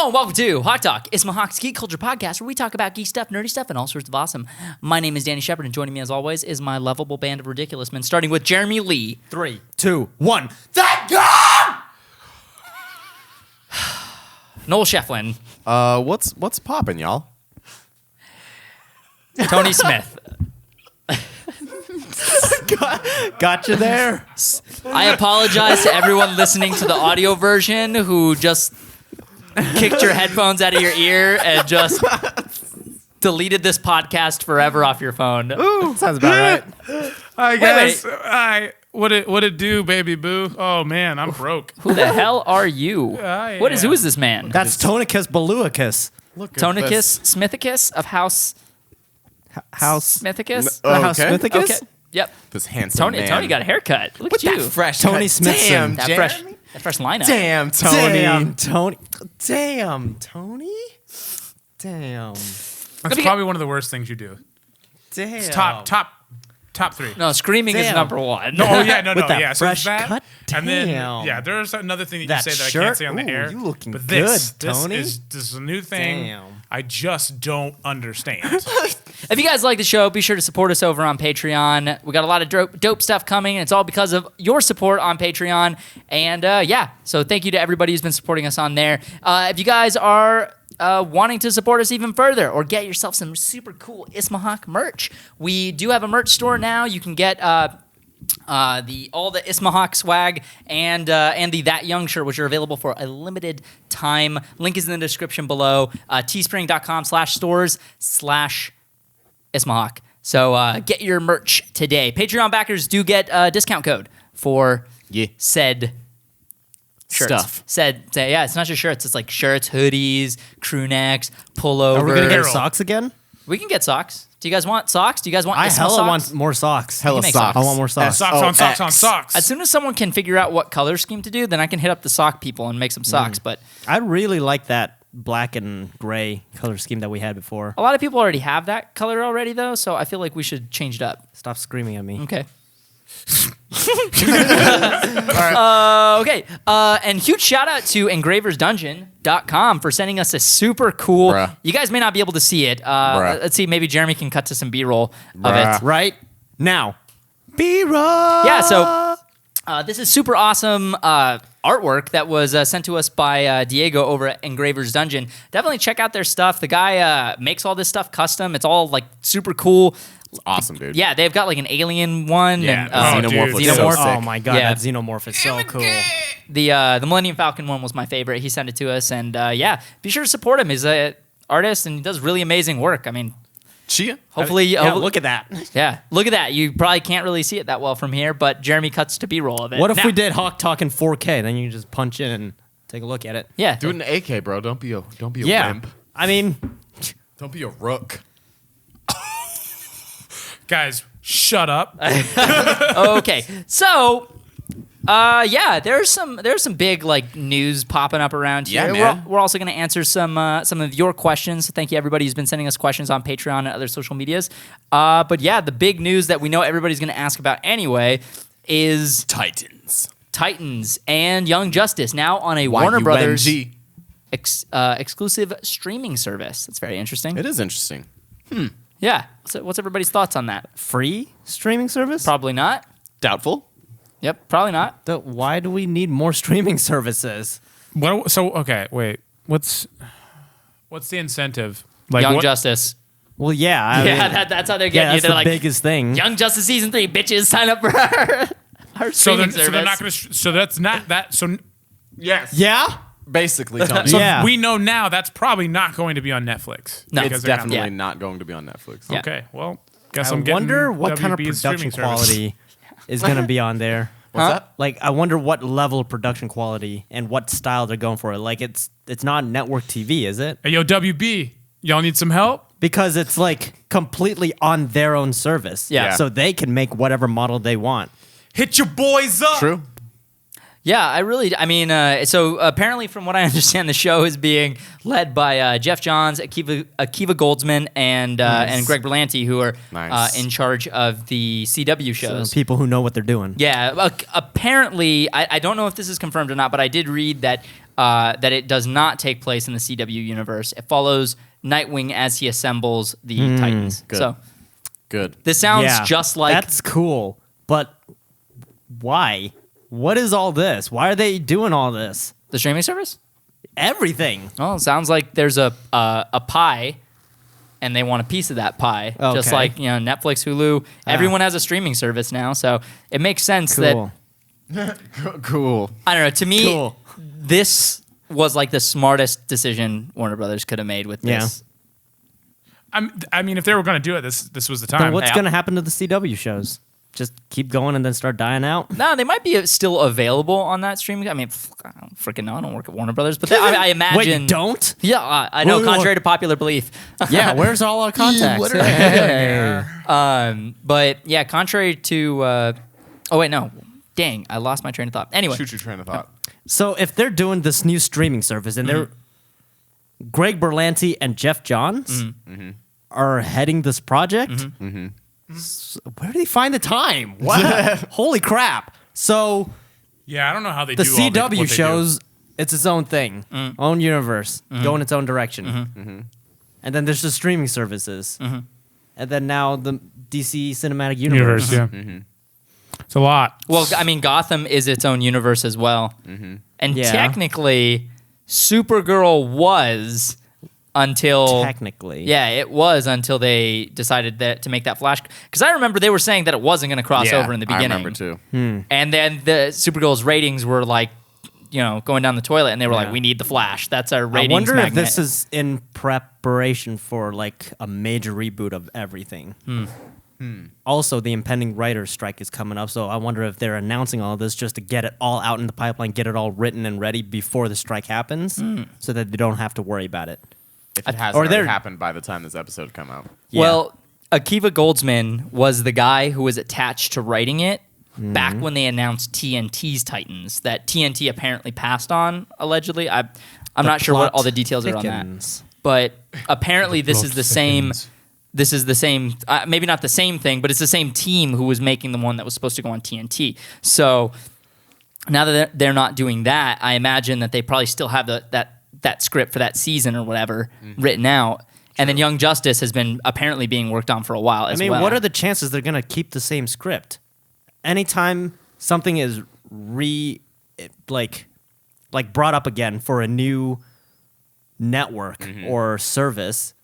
and welcome to HawkTalk. It's my Hawk's Geek Culture podcast where we talk about geek stuff, nerdy stuff, and all sorts of awesome. My name is Danny Shepard, and joining me as always is my lovable band of ridiculous men, starting with Jeremy Lee. 3, 2, 1. Thank God! Noel Shefflin. What's poppin', y'all? Tony Smith. Got you there. I apologize to everyone listening to the audio version who just kicked your headphones out of your ear and just deleted this podcast forever off your phone. Ooh, sounds about right. I guess. What it do, baby boo? Oh man, I'm broke. Who the hell are you? Who is this man? That's Tonicus Beluicus. Tonicus Smithicus of House Smithicus? House Okay. Smithicus? Okay. Yep. This handsome man. Tony got a haircut. Look at you. Fresh Tony cut. Smithson. Damn, That fresh lineup. Damn, Tony. Damn, Tony. Damn, Tony. Damn. That's probably one of the worst things you do. Damn. It's top 3. No, screaming is Damn. number one. No, oh yeah, no, With that yeah. So fresh it's that, cut? and then Damn. there's another thing that That you say that shirt? I can't say on the Ooh, air. you looking but this good, Tony. is a new thing. Damn. I just don't understand. If you guys like the show, be sure to support us over on Patreon. We got a lot of dope stuff coming, and it's all because of your support on Patreon. And so thank you to everybody who's been supporting us on there. If you guys are wanting to support us even further or get yourself some super cool Ismahawk merch, we do have a merch store now. You can get all the Ismahawk swag and the That Young shirt, which are available for a limited time. Link is in the description below. teespring.com/stores/Ismahawk. So get your merch today. Patreon backers do get a discount code for said shirts. Stuff. It's not just shirts. It's like shirts, hoodies, crew necks, pullovers. Are we going to get Apparel. socks again? We can get socks. Do you guys want socks? Do you guys want I Isma hella socks? want more socks. Hella make socks. socks. I want more socks. Socks on socks on X. socks. As soon as someone can figure out what color scheme to do, then I can hit up the sock people and make some socks. But I really like that black and gray color scheme that we had before. a lot of people already have that color already, though, so I feel like we should change it up. Stop screaming at me. Okay. Okay. And huge shout out to engraversdungeon.com for sending us a super cool. Bruh. You guys may not be able to see it. Let's see. Maybe Jeremy can cut to some B-roll of Bruh. it. Right now. B-roll. Yeah. So this is super awesome artwork that was sent to us by Diego over at Engravers Dungeon. Definitely check out their stuff. The guy makes all this stuff custom. It's all like super cool. Awesome, dude. Yeah, they've got like an alien one. Yeah, and, the Xenomorph dude. looks Xenomorph. so sick. Oh my god, Yeah. that xenomorph is so cool. The Millennium Falcon one was my favorite. He sent it to us, and be sure to support him. He's an artist and he does really amazing work. I mean, Chia. hopefully, Yeah, look at that. yeah, look at that. You probably can't really see it that well from here, but Jeremy cuts to B-roll of it. What if Now- we did HawkTalk in 4K? Then you can just punch in and take a look at it. Yeah, Do it in AK, bro. Don't be a Yeah. wimp. I mean, Don't be a rook. Guys, shut up. Okay, so. There's some big like news popping up around here. Yeah, man. We're also going to answer some of your questions. So thank you everybody who's been sending us questions on Patreon and other social medias. But yeah, the big news that we know everybody's going to ask about anyway is Titans and Young Justice now on a Warner Brothers YUNG. exclusive streaming service. That's very interesting. It is interesting. Yeah. So what's everybody's thoughts on that? free streaming service? Probably not. Doubtful. Yep, probably not. Why do we need more streaming services? Okay, wait. What's the incentive? Like Young what- Justice. Well, yeah. I mean, That's how they're yeah, getting you. that's They're the like, biggest thing. Young Justice Season 3, bitches, sign up for our streaming service. So they're not going to. So that's not that. So yes. Yeah? Basically, Tony. So Yeah. we know now that's probably not going to be on Netflix. No. because It's they're not- definitely not going to be on Netflix. Yeah. Okay. Well, guess I I'm getting wonder what kind of WB's production streaming service. quality is going to be on there. What's that? Like, I wonder what level of production quality and what style they're going for. Like, it's not network TV, is it? Hey, yo, WB, y'all need some help? Because it's like completely on their own service. Yeah. So they can make whatever model they want. Hit your boys up. True. Yeah, I mean, so apparently from what I understand, the show is being led by Jeff Johns, Akiva Goldsman, and Greg Berlanti, who are Nice. in charge of the CW shows. People who know what they're doing. Yeah, apparently, I don't know if this is confirmed or not, but I did read that that it does not take place in the CW universe. It follows Nightwing as he assembles the Titans. Good. So Good. this sounds Yeah, just like that's cool, but why? What is all this? Why are they doing all this? the streaming service. Everything. Well, it sounds like there's a pie, and they want a piece of that pie. Just Okay. like Netflix, Hulu. Everyone has a streaming service now, so it makes sense that Cool. Cool. I don't know. To me, Cool. this was like the smartest decision Warner Brothers could have made with this. I mean, if they were going to do it, this was the Then time. what's Hey, going to happen to the CW shows? Just keep going and then start dying out? No, they might be still available on that streaming. I mean, I don't freaking know. I don't work at Warner Brothers, but I imagine. Wait, you don't? Yeah, I know. Wait, Contrary to popular belief. Yeah, where's all our contacts? But yeah, contrary to. Oh wait, no. Dang, I lost my train of thought. Anyway, Shoot your train of thought. So if they're doing this new streaming service and they're Greg Berlanti and Jeff Johns are heading this project, so where do they find the time? What? Holy crap! So Yeah, I don't know how they the do all CW what they shows it's its own thing, own universe, going its own direction, and then there's the streaming services, and then now the DC Cinematic do. Universe. Yeah. It's a lot. well, I mean, Gotham is its own universe as well, and Yeah. technically, Supergirl was until Technically, Yeah, it was until they decided that to make that Flash. Because I remember they were saying that it wasn't going to cross over in the beginning. I remember too. And then the Supergirl's ratings were like, going down the toilet, and they were like, Yeah. "We need the Flash." That's our I ratings wonder magnet. if this is in preparation for like a major reboot of everything. Also, the impending writers' strike is coming up, so I wonder if they're announcing all of this just to get it all out in the pipeline, get it all written and ready before the strike happens, so that they don't have to worry about it. If it has Or already they're- happened by the time this episode come out. Yeah. Well, Akiva Goldsman was the guy who was attached to writing it back when they announced TNT's Titans. That TNT apparently passed on allegedly. I'm not sure what all the details are on that. thickens. But apparently this Plot is the same. thickens. This is the same. Maybe not the same thing, but it's the same team who was making the one that was supposed to go on TNT. So now that they're not doing that, I imagine that they probably still have that script for that season or whatever written out. And then Young Justice has been apparently being worked on for a while as I mean, well. what are the chances they're going to keep the same script? Anytime something is brought up again for a new network or service,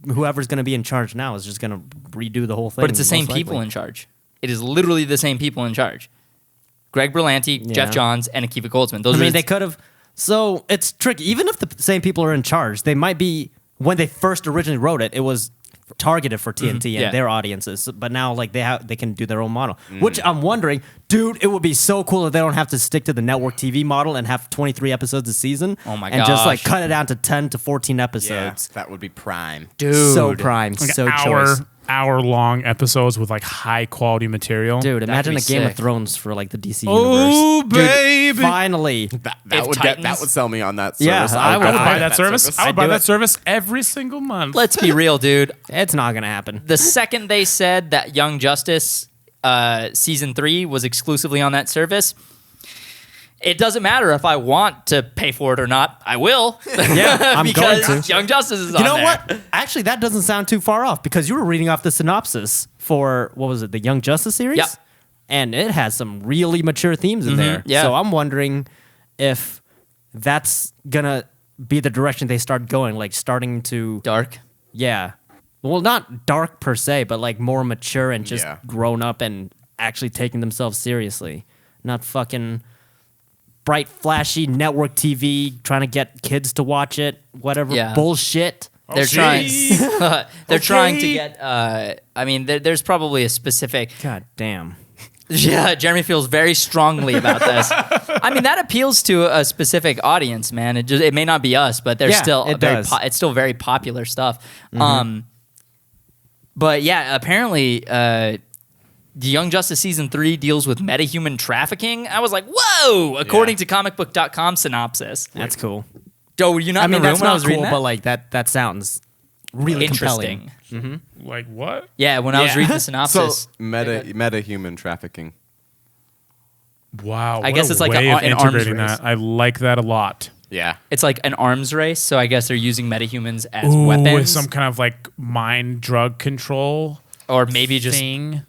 whoever's going to be in charge now is just going to redo the whole thing. But it's the same most people likely. in charge. It is literally the same people in charge. Greg Berlanti, Yeah. Jeff Johns, and Akiva Goldsman. Those I are mean, they could have. So it's tricky. Even if the same people are in charge, they might be. When they first originally wrote it, it was targeted for TNT and Yeah. their audiences. But now, like they can do their own model. Which I'm wondering, dude, it would be so cool if they don't have to stick to the network TV model and have 23 episodes a season. Oh my And just like gosh. cut it down to 10 to 14 Yeah, episodes. that would be prime. dude. So prime, Like so hour choice. long episodes with like high quality material. Dude, That'd imagine be a Game sick. of Thrones for like the DC Oh universe. baby! Finally. That If would Titans- that would sell me on that Yeah, service. I I would would buy that service. I would buy do that it. service every single month. Let's be real, dude. It's not going to happen. The second they said that Young Justice season 3 was exclusively on that service, it doesn't matter if I want to pay for it or not. I will. Yeah, I'm because going to. Young Justice is on You know there. what? Actually, that doesn't sound too far off because you were reading off the synopsis for, what was it, the Young Justice series? Yep. And it has some really mature themes in there. yeah. So I'm wondering if that's going to be the direction they start going, like starting to, Dark. yeah. Well, not dark per se, but like more mature and just Yeah. grown up and actually taking themselves seriously. Not fucking bright, flashy network TV trying to get kids to watch it, whatever Yeah. bullshit. They're trying. Okay. They're trying to Okay. get. I mean, there's probably a specific. God damn. Yeah, Jeremy feels very strongly about this. I mean, that appeals to a specific audience, man. It may not be us, but there's Yeah, still it does. it's still very popular stuff. But yeah, apparently the Young Justice Season 3 deals with metahuman trafficking. I was like, whoa! According to comicbook.com synopsis. That's cool. Joe, were you not I in mean, the room that's when I not was reading cool, that? but like that sounds really Interesting. compelling. Like what? Yeah, when I was Yeah. reading the So synopsis. meta human trafficking. Wow. I what guess a it's like way an of arms integrating race. that. I like that a lot. Yeah. It's like an arms race, so I guess they're using metahumans as Ooh, with weapons. some kind of like mind drug control or maybe just thing.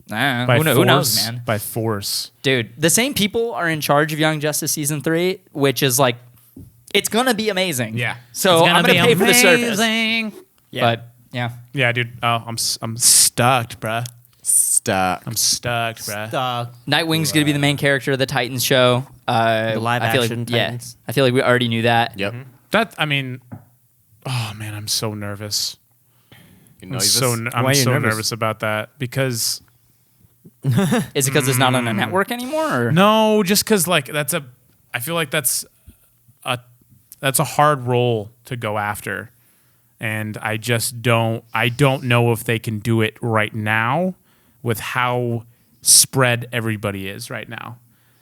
who knows, man. By force. Dude, the same people are in charge of Young Justice Season 3, which is like, it's gonna be amazing. Yeah. So I'm gonna pay for the service. Yeah. But yeah. Yeah, dude. Oh, I'm stuck, bruh. Stuck. I'm stuck, bruh. Nightwing's gonna be the main character of the Titans show. The live I feel action like, Titans. Yeah, I feel like we already knew that. Yep. That I mean, oh man, I'm so nervous. You know, I'm you so just- I'm Why are you so nervous? nervous about that because Is it because it's not on a network anymore? Or? no, just because like I feel like that's a hard role to go after, and I don't know if they can do it right now with how spread everybody is right now.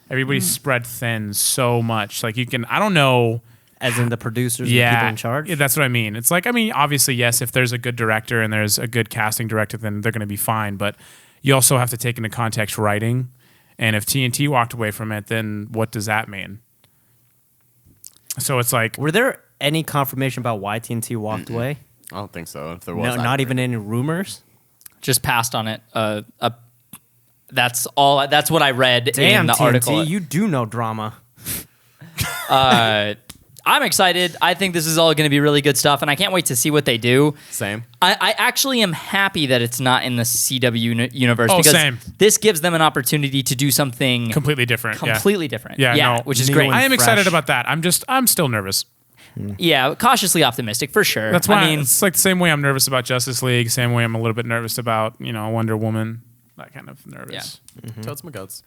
Everybody's spread thin so much. Like I don't know. As in the producers and the people in charge? Yeah, that's what I mean. It's like, I mean, obviously, yes, if there's a good director and there's a good casting director, then they're going to be fine. But you also have to take into context writing. And if TNT walked away from it, then what does that mean? So it's like, Were there any confirmation about why TNT walked away? I don't think so. If there was, No, not even any rumors? Just passed on it. That's all. That's what I read Damn, in the TNT, article. you do know drama. I'm excited. I think this is all going to be really good stuff, and I can't wait to see what they do. Same. I actually am happy that it's not in the CW universe Oh, because same. this gives them an opportunity to do something completely different. completely different. Yeah, no, which is new great. and I am excited fresh. about that. I'm still nervous. Yeah, cautiously optimistic for sure. That's why I mean, it's like the same way I'm nervous about Justice League, same way I'm a little bit nervous about, Wonder Woman, that kind of nervous. Totes my goats.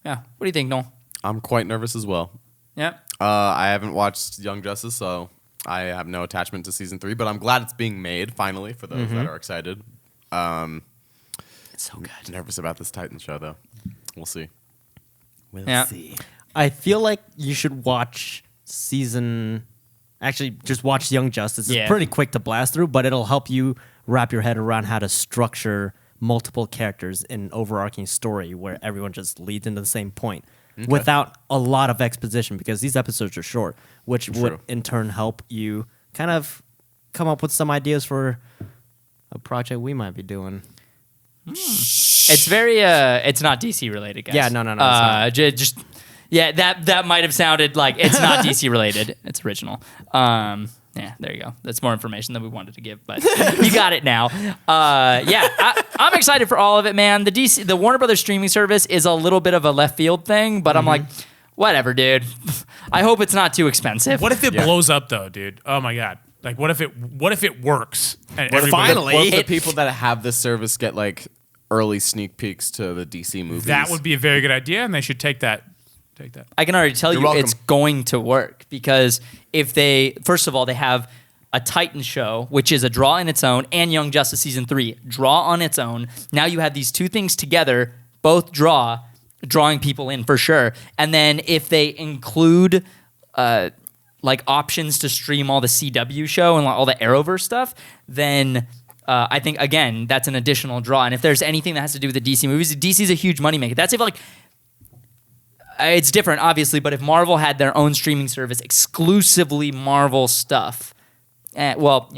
yeah. What do you think, Noel? I'm quite nervous as well. Yeah. I haven't watched Young Justice, so I have no attachment to season 3, but I'm glad it's being made finally for those that are excited. It's so good. Nervous about this Titan show, though. We'll see. We'll Yeah. see. I feel like you should watch actually just watch Young Justice. It's Yeah. pretty quick to blast through, but it'll help you wrap your head around how to structure multiple characters in an overarching story where everyone just leads into the same point without a lot of exposition, because these episodes are short, which would True. in turn help you kind of come up with some ideas for a project we might be doing. It's very it's not DC related, guys. Yeah, no, it's not. Just yeah, that might have sounded like it's not DC related. It's original. Yeah, there you go. That's more information than we wanted to give, but you got it now. I'm excited for all of it, man. The Warner Brothers streaming service is a little bit of a left field thing, but I'm like, whatever, dude. I hope it's not too expensive. What if it blows up though, dude? Oh my god! Like, what if it works? And everybody- finally- What if the people that have this service get like early sneak peeks to the DC movies? that would be a very good idea, and they should take that. Take that. I can already tell You're you welcome. it's going to work because if they, first of all, they have a Titan show, which is a draw in its own, and Young Justice Season 3, draw on its own. Now you have these two things together, both drawing people in for sure. And then if they include like options to stream all the CW show and all the Arrowverse stuff, then I think, again, that's an additional draw. And if there's anything that has to do with the DC movies, DC's a huge moneymaker. That's if like, it's different, obviously, but if Marvel had their own streaming service, exclusively Marvel stuff, I want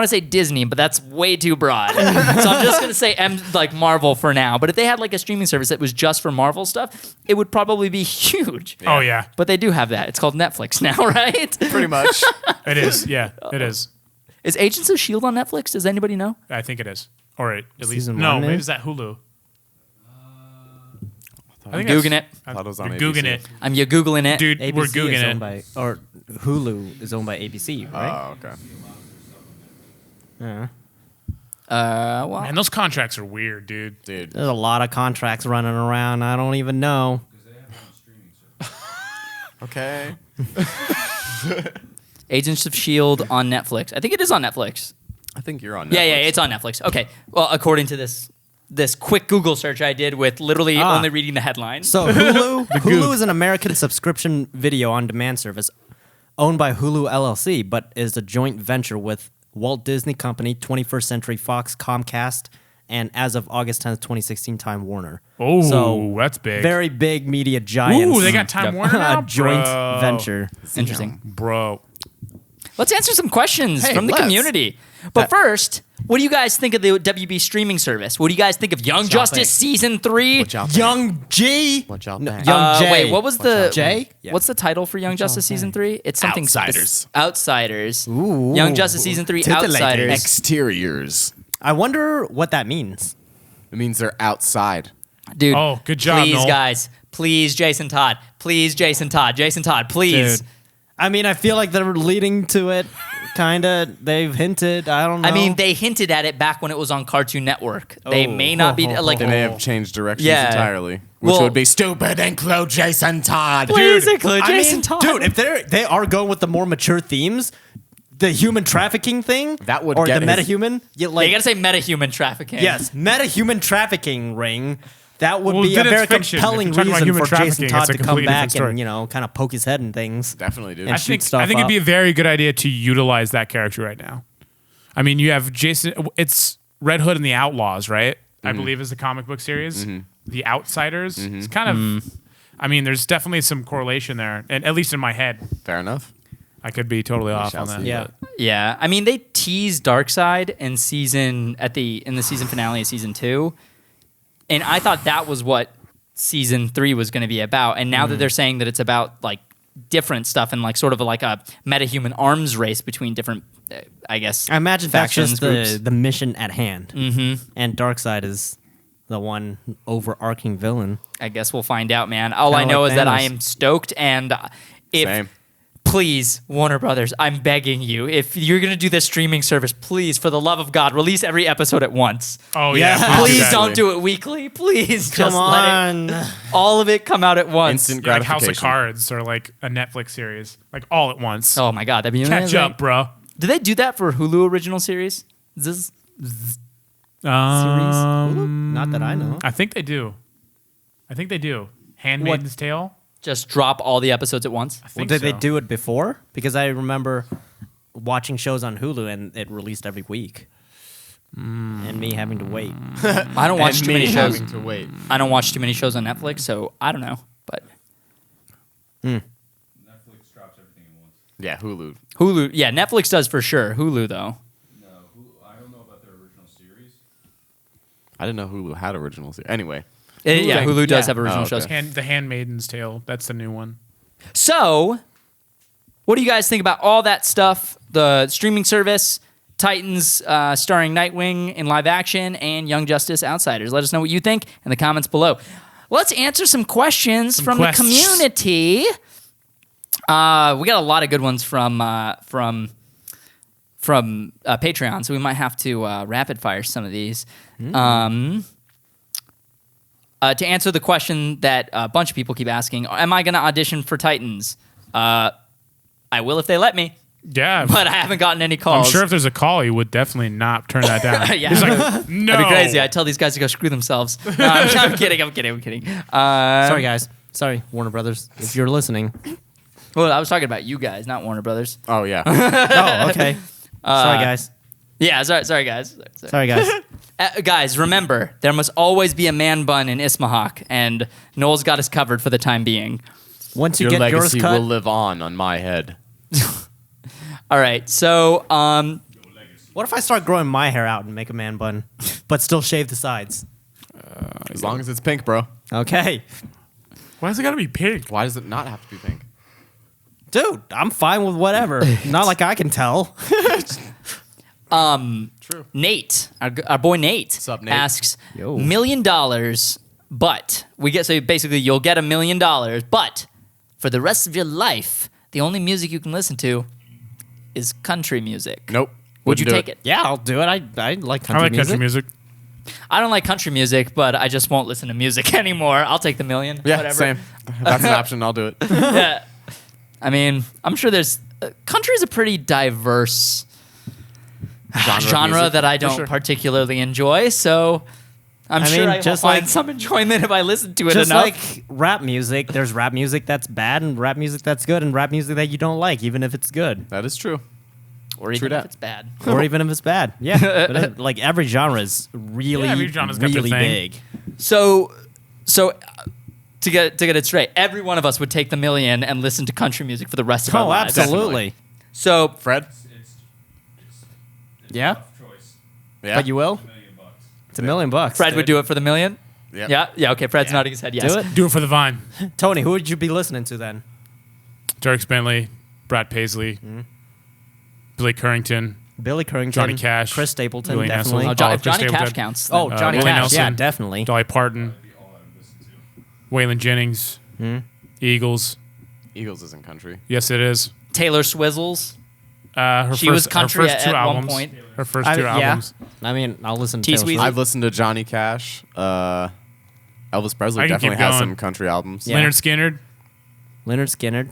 to say Disney, but that's way too broad. So I'm just going to say like Marvel for now. But if they had like a streaming service that was just for Marvel stuff, it would probably be huge. Oh yeah, But they do have that. It's called Netflix now, right? pretty much. it is. Yeah, it is. Is Agents of S.H.I.E.L.D. on Netflix? Does anybody know? I think it is, or at least Season no. one Maybe is? is that Hulu? I'm Googling it. I thought it was on We're ABC. Googling it, I'm you Googling it. dude. ABC we're is Googling owned it. by, or Hulu is owned by ABC, right? Oh, okay. Yeah. Well, Man, those contracts are weird, dude. Dude. There's a lot of contracts running around. I don't even know. Okay. Agents of S.H.I.E.L.D. on Netflix. I think it is on Netflix. I think you're on Netflix. Yeah, it's on Netflix. Okay. Well, according to this this quick Google search I did with literally only reading the headline. So Hulu is an American subscription video on demand service owned by Hulu LLC, but is a joint venture with Walt Disney Company, 21st Century Fox, Comcast, and as of August 10th, 2016, Time Warner. Oh, so that's big. Very big media giants. Ooh, they got Time Warner now? A joint Bro. venture. Interesting. Bro. Let's answer some questions Hey, from the let's. community. But first, what do you guys think of the WB streaming service? What do you guys think of Young y'all Justice think? Season 3? What y'all think? Young G. What y'all No, think? Young J. Wait, what was the Jay? Yeah. What's the title for Young Justice Season 3? It's something Outsiders. Outsiders. Ooh. Young Justice Season 3 Titillating. Outsiders. Exteriors. I wonder what that means. It means they're outside. Dude. Oh, good job, Please, Noel. guys. Please, Jason Todd. Please, Jason Todd. Jason Todd, please. Dude. I mean, I feel like they're leading to it, kind of. They've hinted. I don't know. I mean, they hinted at it back when it was on Cartoon Network. They Oh. may not be like. They may have changed directions Yeah. entirely, which Well- would be stupid. Include Jason Todd. Please include I Jason mean, Todd. dude, if they are going with the more mature themes, the human trafficking thing, That would or get the his- metahuman, Yeah, you gotta say metahuman trafficking. yes, metahuman trafficking ring. That would Well, be a then it's very fiction. If compelling you're talking about reason human for Jason trafficking, Todd it's a to come completely back different and kind of poke his head in things. Definitely, dude. And I shoot think stuff it'd up. be a very good idea to utilize that character right now. I mean, you have Jason. It's Red Hood and the Outlaws, right? I believe is the comic book series. The Outsiders. It's kind of. I mean, there's definitely some correlation there, and at least in my head, Fair enough. I could be totally off shall on that. see. Yeah. Yeah, I mean they teased Darkseid in the season finale of season 2, and I thought that was what season 3 was going to be about. And now that they're saying that it's about like different stuff and like sort of like a metahuman arms race between different, I guess. I imagine that's factions, just groups. the mission at hand. Mm-hmm. And Darkseid is the one overarching villain. I guess we'll find out, man. All I Kinda know like is that I Thanos. am stoked, and if. Same. Please, Warner Brothers, I'm begging you. If you're going to do this streaming service, please, for the love of God, release every episode at once. Oh Yeah. yeah. Please Exactly. don't do it weekly. Please Come just let on. all of it come out at once. Instant Yeah, like House of gratification. Cards or like a Netflix series, like all at once. Oh my God, that'd be Catch amazing. up, bro. Did they do that for Hulu original series? Is this Not that I know. I think they do. Handmaid's Tale. just drop all the episodes at once? I Well, think did they so. do it before? Because I remember watching shows on Hulu and it released every week. And me having to wait. I don't watch And too many me shows. having to wait. I don't watch too many shows on Netflix, so I don't know. But Netflix drops everything at once. Yeah, Hulu. Hulu, yeah, Netflix does for sure. Hulu though, No, I don't know about their original series. I didn't know Hulu had original series. Anyway, yeah, thing. Hulu does Yeah. have original Oh, okay. shows. The Handmaid's Tale. That's the new one. So, what do you guys think about all that stuff? The streaming service, Titans starring Nightwing in live action, and Young Justice Outsiders. Let us know what you think in the comments below. Let's answer some questions from the community. We got a lot of good ones from Patreon, so we might have to rapid fire some of these. To answer the question that a bunch of people keep asking, am I going to audition for Titans? I will if they let me, Yeah, but I haven't gotten any I'm calls. sure if there's a call, he would definitely not turn that down. Yeah. He's like, no. That'd be crazy. I tell these guys to go screw themselves. No, I'm kidding. Sorry, guys. Sorry, Warner Brothers. If you're listening. Well, I was talking about you guys, not Warner Brothers. oh yeah, Oh, okay. Sorry, guys. Yeah, sorry guys. Sorry. Sorry, guys. Guys, remember, there must always be a man bun in Ismahawk, and Noel's got us covered for the time being. Once you your get yours legacy cut, will live on my head. All right, so what if I start growing my hair out and make a man bun, but still shave the sides? As long as it's pink, bro. Okay. Why does it got to be pink? Why does it not have to be pink? Dude, I'm fine with whatever. Not like I can tell. True. Nate, our boy Nate, What's up, Nate? asks Yo. $1 million, but we get so basically you'll get $1 million, but for the rest of your life, the only music you can listen to is country music. Nope. Would you Wouldn't take do it? Yeah, I'll do it. I like country I like music. country music. I don't like country music, but I just won't listen to music anymore. I'll take the $1 million. Yeah, whatever. same. That's an option. I'll do it. Yeah. I mean, I'm sure there's country is a pretty diverse of genre music, that I for don't sure. particularly enjoy. So I'm I sure mean, I will just find like- some enjoyment if I listen to it Just enough. like rap music, there's rap music that's bad and rap music that's good and rap music that you don't like, even if it's good. That is true. or even if that. it's bad. Or even if it's bad. Yeah. Like every genre is really, every genre's got their really thing. big. So to get it straight, every one of us would take the million and listen to country music for the rest of our Oh, lives. absolutely. So Fred? It's Yeah? tough choice. Yeah. But you will? $1 million. It's $1 million. Fred would do it for the million. Yep. Yeah. Okay. Fred's nodding his head. Yes. Do it. Do it for the Vine. Tony, who would you be listening to then? Dirk Bentley, Brad Paisley, Billy Currington, Billy Currington, Johnny Cash, Chris Stapleton, Willie definitely. Nelson. Oh, Chris Johnny Cash Stapleton. counts. Oh, then. Johnny Willie Cash, yeah, Nelson. definitely. Dolly Parton, That'd be all I would listen to. Waylon Jennings, Eagles. Eagles isn't country. Yes, it is. Taylor Swizzles. She was country at one albums. point. Her first two albums. I mean, I'll listen to T. Taylor Sweet. Swift. I've listened to Johnny Cash. Elvis Presley I can keep definitely has going. some country albums. Yeah. Leonard Skinner. Leonard Skinner.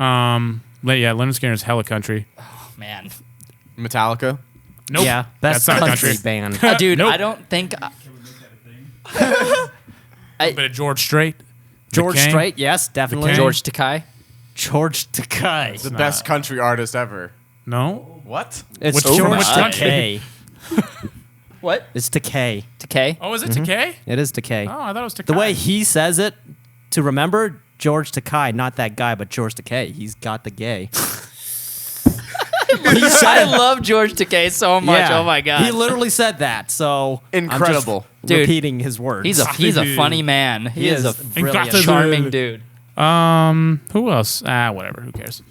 Leonard Skinner's hella country. Man. Metallica. Nope. Yeah, best that's not country country. band. Dude, Nope. I don't think. Can we make that a thing? Bit of George Strait. George McCain. Strait, yes, definitely. McCain. George Takei. George Takei. The best country artist ever. No. What? It's Which- George which Takei. What? It's Takei. Takei. Oh, is it Takei? It is Takei. Oh, I thought it was Takei. The way he says it, to remember, George Takei, not that guy, but George Takei. He's got the gay. I love George Takei so much. Yeah. Oh my god. He literally said that. So Incredible. I'm just Dude. repeating his words. He's a funny man. He is a brilliant. charming dude. Who else? Whatever. Who cares?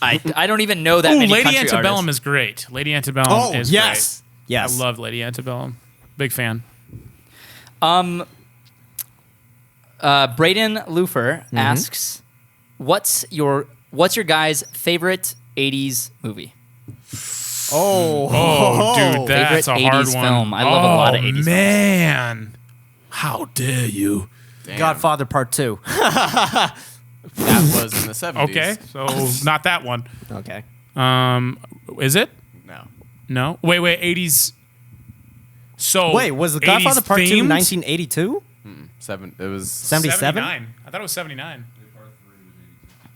I don't even know that Ooh, many Lady country Antebellum artists. is great. Lady Antebellum is yes, great. yes. I love Lady Antebellum. Big fan. Braden Lufer asks, "What's your guys' favorite '80s movie? Oh, dude, that's Favorite a hard 80s one. film. I love a lot of 80s films. Man, how dare you? Godfather Part 2. That was in the 70s. Okay, so not that one. Okay. Is it? No. No. Wait. 80s. So Wait, was The Godfather 80s Part 2 themed? 1982? It was 77? 79. I thought it was 79.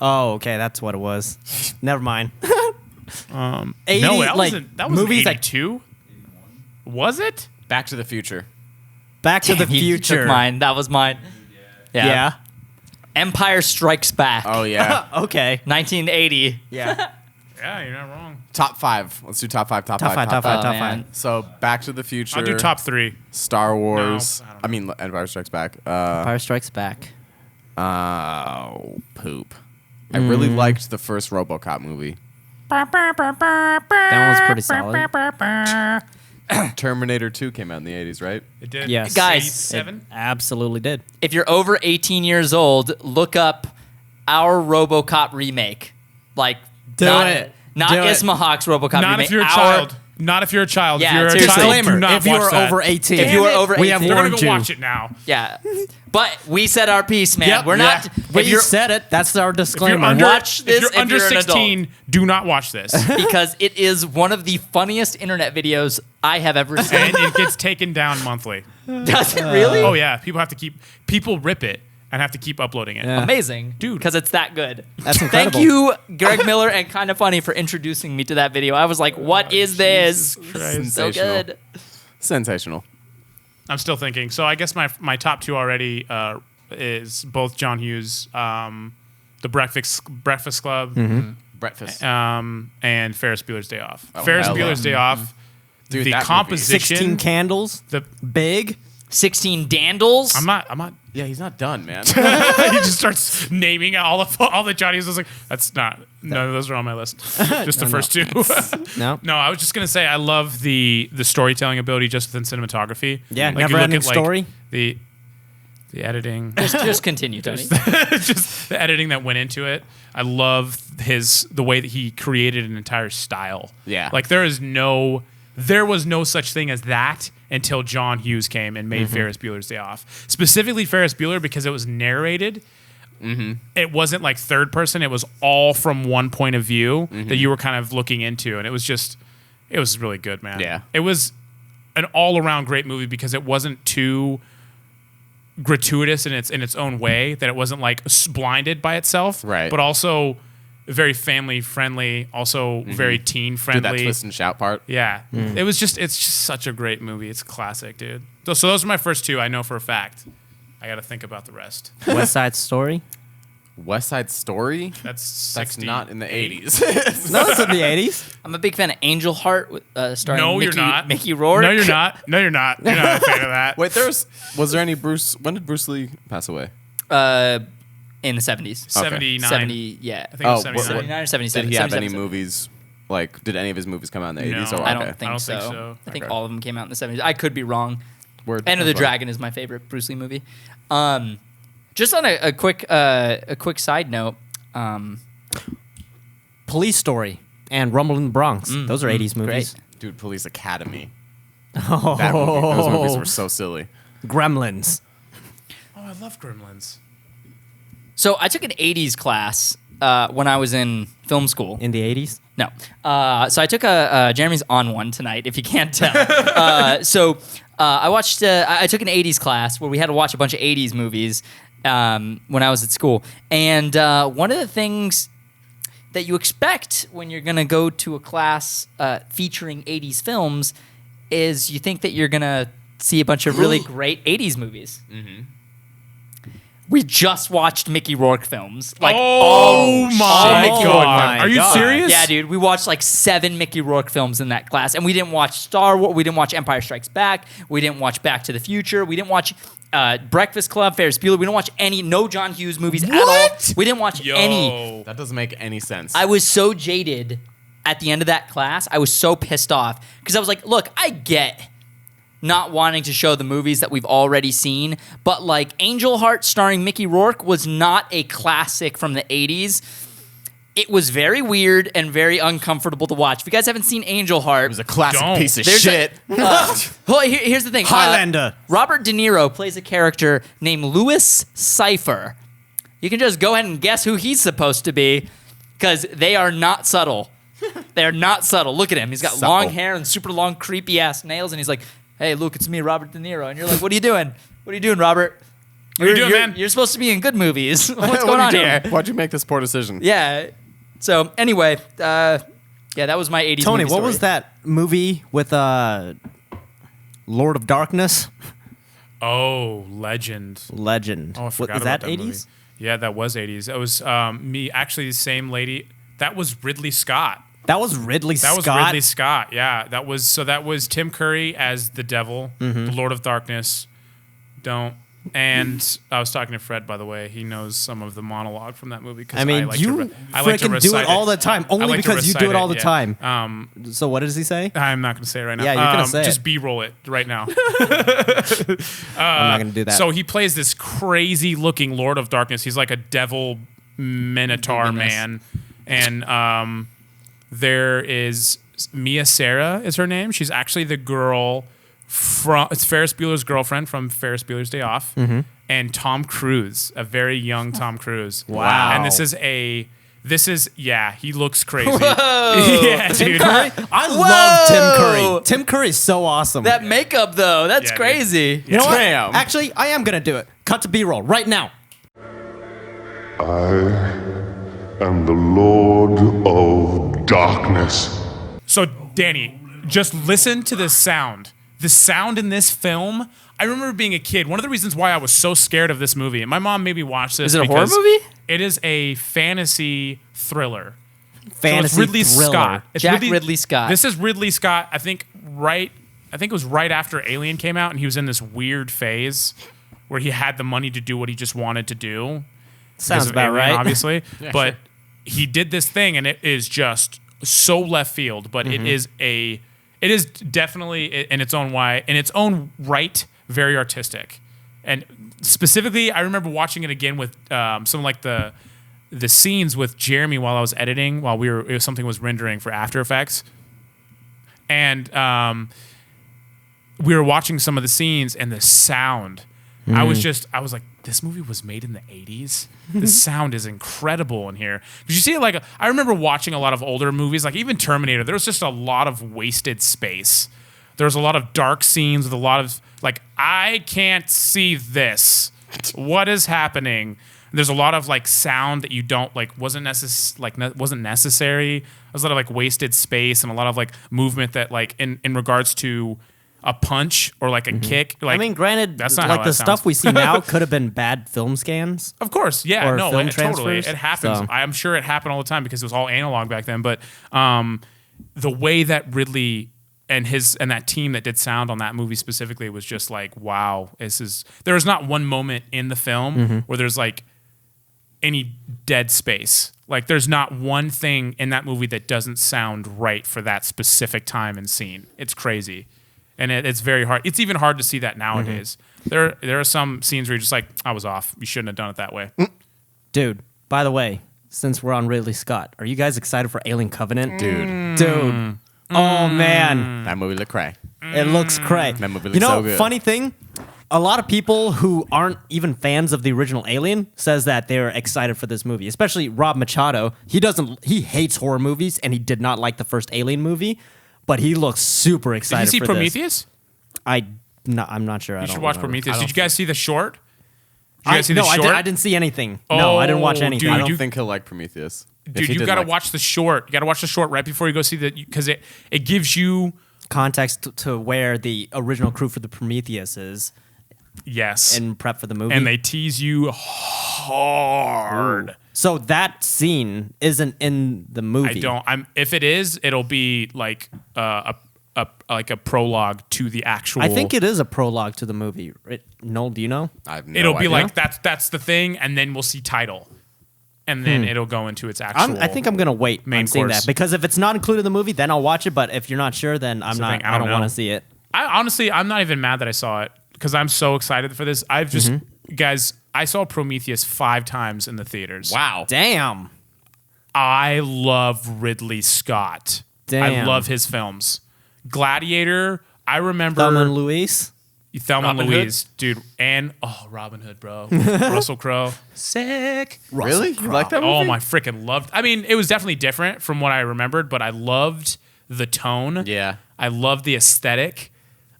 Oh, okay, that's what it was. Never mind. 80, No, that like, wasn't movies that 82. Was it? Back to the Future. Back to the You took Future. mine. That was mine. Yeah. Empire Strikes Back. Oh yeah. Okay. 1980. Yeah. Yeah, you're not wrong. Top 5. Let's do top 5. Top Top 5. five, top five, Oh, top man. 5. So Back to the Future. I'll do top 3. Star Wars. No, I don't I mean Empire Strikes Back. Empire Strikes Back. Poop. I really liked the first RoboCop movie. That one was pretty solid. Terminator 2 came out in the 80s, right? It did. Yes. Guys, 87. Absolutely did. If you're over 18 years old, look up our RoboCop remake. Like, Do not, it. Not Do it. Isma Hawk's RoboCop Not remake. if you're a our- child. Not if you're a child. Yeah, if you're a seriously. child, Disclaimer, do not if you watch are that. over 18. If you are over 18, we have They're gonna warned go you. watch it now. Yeah. But we said our piece, man. Yep, We're not. yeah. If We you're said it. That's our If you're disclaimer. under, Watch this if you're under if you're an 16, do not watch this. because it is one of the funniest internet videos I have ever seen. And it gets taken down monthly. Does it really? Oh yeah, people rip it and have to keep uploading it. Yeah. Amazing, Dude. because it's that good. That's Thank incredible. you, Greg Miller and Kinda Funny, for introducing me to that video. I was like, "What is this? So Sensational. good." Sensational. I'm still thinking. So I guess my top 2 already is both John Hughes, The Breakfast Club, Breakfast. and Ferris Bueller's Day Off. Oh, Ferris hell yeah. Bueller's Day Off. Dude, the that movie. composition. 16 candles. The Big. 16 Dandles. I'm not. Yeah, he's not done, man. He just starts naming all the Johnny's. I was like, that's not. None of those are on my list. Just the first 2. No. No, I was just gonna say I love the storytelling ability just within cinematography. Yeah, you never look ending at, like, story. The editing, just continue, Tony. just the editing that went into it. I love the way that he created an entire style. Yeah. like there was no such thing as that until John Hughes came and made Ferris Bueller's Day Off. Specifically Ferris Bueller because it was narrated. It wasn't like third person. It was all from one point of view that you were kind of looking into, and it was really good, man. Yeah. it was an all-around great movie because it wasn't too gratuitous in its own way, that it wasn't like blinded by itself, Right. but also very family friendly, also very teen Dude, friendly. that twist and shout part. Yeah, it's just such a great movie. It's a classic, dude. So those are my first two. I know for a fact. I got to think about the rest. West Side Story. West Side Story. That's That's 60. not in the 80s. No, it's in the 80s. I'm a big fan of Angel Heart, starring No, Mickey, you're not. Mickey Rourke. No, you're not. No, you're not. You're not a fan of that. Wait, was there any Bruce? When did Bruce Lee pass away? In the 70s. 79. 70, yeah. I think it was Oh, 79. 79 or 77. Did he have any 77. movies? Like, did any of his movies come out in the 80s? No. Or I okay. don't think I don't so. think so. I think Okay. all of them came out in the 70s. I could be wrong. Word. Enter the That's fine. Dragon is my favorite Bruce Lee movie. Just on a quick side note, Police Story and Rumble in the Bronx. Those are 80s movies. great. Dude, Police Academy. Oh, That movie, those movies were so silly. Gremlins. Oh, I love Gremlins. So I took an 80s class when I was in film school. In the 80s? No. So I took Jeremy's on one tonight, if you can't tell. I watched, I took an 80s class where we had to watch a bunch of 80s movies when I was at school. And one of the things that you expect when you're going to go to a class featuring 80s films is you think that you're going to see a bunch of really great 80s movies. Mm-hmm. We just watched Mickey Rourke films. Like, Oh all my Mickey god! my Are you God. serious? Yeah, dude, we watched like 7 Mickey Rourke films in that class, and we didn't watch Star Wars. We didn't watch Empire Strikes Back. We didn't watch Back to the Future. We didn't watch Breakfast Club, Ferris Bueller. We didn't watch no John Hughes movies at all. We didn't watch any. That doesn't make any sense. I was so jaded at the end of that class. I was so pissed off because I was like, look, I get not wanting to show the movies that we've already seen, but like Angel Heart starring Mickey Rourke was not a classic from the 80s. It was very weird and very uncomfortable to watch. If you guys haven't seen Angel Heart, it was a classic Don't. piece of There's shit. well, here's the thing. Highlander. Robert De Niro plays a character named Louis Cypher. You can just go ahead and guess who he's supposed to be because they are not subtle. They're not subtle. Look at him. He's got Supple. long hair and super long, creepy ass nails, and he's like, "Hey, Luke, it's me, Robert De Niro." And you're like, "What are you doing? What are you doing, Robert? What are you doing, man? You're supposed to be in good movies. What's What going are on you doing? here?" Why'd you make this poor decision? Yeah. So anyway, yeah, that was my 80s Tony, movie what was story. that movie with Lord of Darkness? Oh, Legend. Legend. Oh, I forgot Is about that that 80s? movie. Yeah, that was 80s. That was me, actually, the same lady. That was Ridley Scott. That was Ridley That Scott. was Ridley Scott. Yeah, that was Tim Curry as the devil, the Lord of Darkness. Don't. And I was talking to Fred, by the way. He knows some of the monologue from that movie. 'Cause I mean, like you I like to freaking do recite it all the time. I Only like to because you do recite it all the yeah. time. So what does he say? I'm not going to say it right now. Yeah, you're gonna say just it. B-roll it right now. I'm not going to do that. So he plays this crazy looking Lord of Darkness. He's like a devil minotaur Goodness. man. And there is Mia Sara is her name. She's actually the girl from it's Ferris Bueller's girlfriend from Ferris Bueller's Day Off. And Tom Cruise, a very young Tom Cruise. Wow. And he looks crazy. Yeah, dude. I love Tim Whoa! Curry. Tim Curry's so awesome. That makeup though? That's Yeah, dude. crazy. you know what? Damn. Actually, I am going to do it. Cut to B-roll right now. I am the Lord of Darkness. So, Danny, just listen to this sound. The sound in this film. I remember being a kid. One of the reasons why I was so scared of this movie, and my mom made me watch this. Is it a horror because movie? It is a fantasy thriller. Fantasy so it's Ridley thriller. Scott. It's Jack Ridley Scott. This is Ridley Scott. I think it was right after Alien came out, and he was in this weird phase where he had the money to do what he just wanted to do. Sounds because of about Alien, right. obviously. But he did this thing, and it is just so left field. But it is definitely in its own right, very artistic. And specifically, I remember watching it again with some like the scenes with Jeremy while I was editing, while something was rendering for After Effects, and we were watching some of the scenes and the sound. I was like, this movie was made in the 80s. The sound is incredible in here. Because you see it like, I remember watching a lot of older movies, like even Terminator, there was just a lot of wasted space. There's a lot of dark scenes with a lot of like, I can't see this. What is happening? There's a lot of like sound that you don't like wasn't necessary. There's a lot of like wasted space and a lot of like movement that like in regards to a punch or like a kick. Like, I mean, granted, that's not like how the that stuff sounds. we see now could have been bad film scans. Of course, yeah, Or no, film totally, transfers, it happens. so. I'm sure it happened all the time because it was all analog back then. But the way that Ridley and that team that did sound on that movie specifically was just like, wow, there is not one moment in the film where there's like any dead space. Like there's not one thing in that movie that doesn't sound right for that specific time and scene. It's crazy. And it's very hard. It's even hard to see that nowadays. There are some scenes where you're just like, I was off. You shouldn't have done it that way. Dude, by the way, since we're on Ridley Scott, are you guys excited for Alien Covenant? Dude, Oh, man. that movie looked cray. It looks cray. That movie You looks know, so good. funny thing, a lot of people who aren't even fans of the original Alien says that they're excited for this movie, especially Rob Machado. He hates horror movies, and he did not like the first Alien movie, but he looks super Did excited you see for Prometheus? this. I'm not sure. You should watch Prometheus. Did you guys see the short? Did you I guys see the short? I didn't see anything. No, I didn't watch Oh, anything. dude, I don't you- think he'll like Prometheus. If Dude, he you didn't gotta like- watch the short. You gotta watch the short right before you go see the because it gives you Context to where the original crew for the Prometheus is yes, in prep for the movie. and they tease you hard. So that scene isn't in the movie. I don't. If it is, it'll be like a prologue to the actual. I think it is a prologue to the movie. Noel, do you know? I have no It'll be idea. like that's the thing, and then we'll see title, and then it'll go into its actual. I think I'm gonna wait main on seeing course. that because if it's not included in the movie, then I'll watch it. But if you're not sure, then I'm the not. thing. I I don't don't want know. to see it. I honestly, I'm not even mad that I saw it because I'm so excited for this. I've just guys, I saw Prometheus 5 times in the theaters. wow. Damn. I love Ridley Scott. I Damn. love his films. Gladiator. I remember Thelma and Louise. Thelma and Robin Hood? Louise, dude, and Robin Hood, bro. Russell Crowe, sick. Really? You like that movie? Oh my freaking loved. I mean, it was definitely different from what I remembered, but I loved the tone. Yeah. I loved the aesthetic.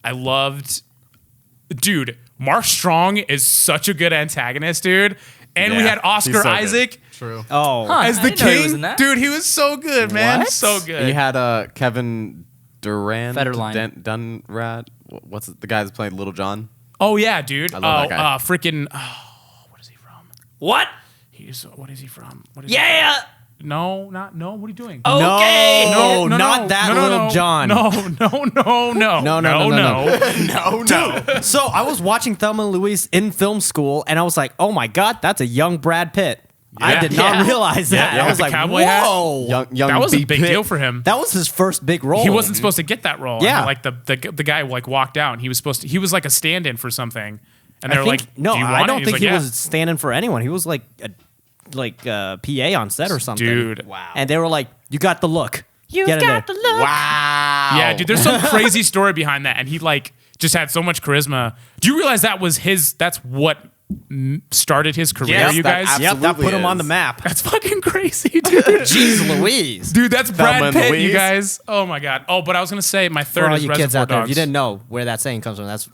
I loved, dude. Mark Strong is such a good antagonist, dude. And we Yeah, had Oscar he's so good. Isaac True. Oh, as I the didn't know he was king, in that. dude. He was so good, man. What? So good. And you had Kevin Durant. Federline. Dunrat. What's it, the guy that's playing Little John? Oh yeah, dude. I love that guy. Freaking. What is he from? What? What is he from? What is Yeah. No, not no. What are you doing? Okay. No, not that Little John. No. No. So I was watching Thelma and Louise in film school, and I was like, "Oh my god, that's a young Brad Pitt." I Yeah. did not Yeah. realize that. Yeah, I was the like, cowboy hat. "Whoa!" Young That was a B. big Pitt. deal for him. That was his first big role. He wasn't supposed to get that role. Yeah. And, like the guy like walked out, and he was supposed to. He was like a stand-in for something, and they were I think, like, "No, Do you I want it?" don't He's think like, he "Yeah." was standing for anyone. He was like a PA on set or something." Dude. Wow. And they were like, "You got the look. You've Get in got there." the look. Wow. Yeah, dude. There's some crazy story behind that, and he like just had so much charisma. Do you realize that was his? That's what started his career, Yes, you that guys. Yep, that Absolutely put him on is. the map. That's fucking crazy, dude. Jeez Louise. Dude, that's Thelma Brad and Pitt, you Louise. guys. Oh my god. Oh, but I was gonna say my For third all is you kids Reservoir out there, if Dogs. you didn't know where that saying comes from, that's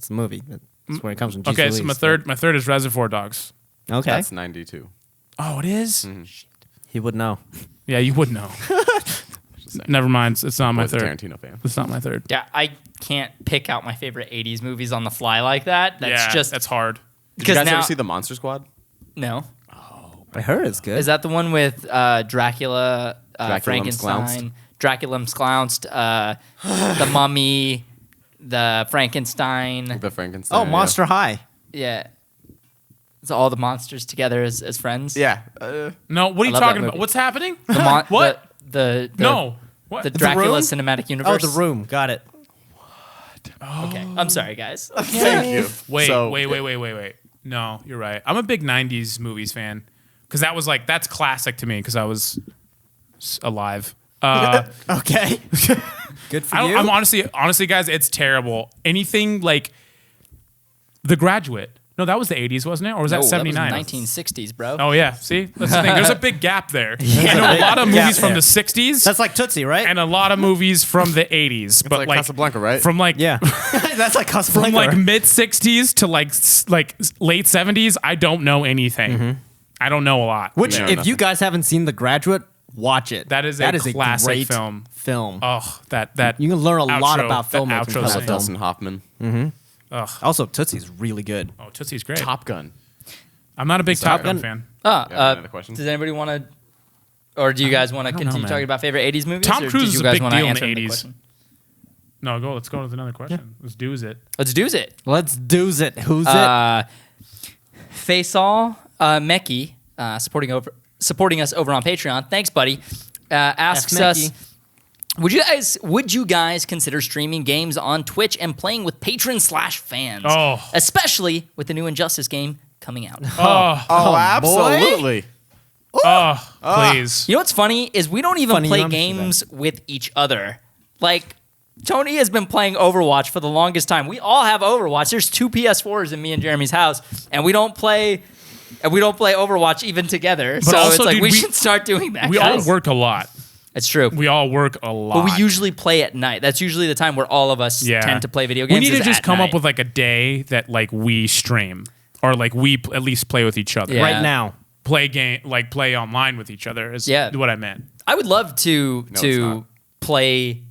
the movie. That's where it comes from. Jeez Okay, so Louise. my third is Reservoir Dogs. Okay, That's 92. Oh, it is? he would know. Yeah, you would know. Never mind. It's not my Was a third. Tarantino fan. It's not my third. Yeah, I can't pick out my favorite 80s movies on the fly like that. That's just that's hard. Did you because guys now ever see The Monster Squad? no. I heard it's good. Is that the one with Dracula, Dracula Frankenstein, Dracula Msklounced, the Mummy, the Frankenstein? The Frankenstein. Oh, Monster High. Yeah, it's all the monsters together as friends. Yeah. No, what are you love that talking about? movie. What's happening? The What? The No. What? the Dracula Room? cinematic Oh, universe. The Room. Got it. Okay, I'm sorry, guys. Thank you. Wait, So- wait. No, you're right. I'm a big 90s movies fan because that was like, that's classic to me because I was alive. Okay. Good for you. I'm honestly, guys, it's terrible. Anything like The Graduate, No, that was the 80s, wasn't it? Or was No, that 79? That was 1960s, bro. Oh, yeah. See? That's the thing. There's a big gap there. I know a lot of movies from the 60s That's like Tootsie, right? and a lot of movies from the 80s. But like like Casablanca, right? From like yeah. That's like Casablanca. from like right? mid 60s to like late 70s, I don't know anything. I don't know a lot. Which, Yeah, if nothing. you guys haven't seen The Graduate, watch it. That is a classic great film. Film. Oh, that You can learn a lot outro- about that filmmaking outro from that scene. film. Dustin Hoffman. Also, Tootsie's really good. Oh, Tootsie's great. Top Gun. I'm not a big Top Gun Gun. fan. Another question? Does anybody want to, or do you guys want to don't continue know, talking man. about favorite 80s movies? Tom or Cruise did is you a guys big wanna deal in the answer 80s. question? No, let's go with another question. Let's do it. Let's do it. Let's do it. Who's it? Faisal Meki, supporting us over on Patreon. Thanks, buddy. Asks us, would you guys consider streaming games on Twitch and playing with patrons/fans? Oh. Especially with the new Injustice game coming out. Oh, absolutely. Please. You know what's funny is we don't even Funny, play you understand games with each other. Like, Tony has been playing Overwatch for the longest time. We all have Overwatch. There's 2 PS4s in me and Jeremy's house, and we don't play Overwatch even together. So also, it's like dude, we we- should start doing that. We all guys. work a lot. It's true. We all work a lot. But we usually play at night. That's usually the time where all of us tend to play video games. We need to is just at come night. up with like a day that like we stream or like we at least play with each other. Yeah. Right now. Play online with each other is what I meant. I would love to it's not. play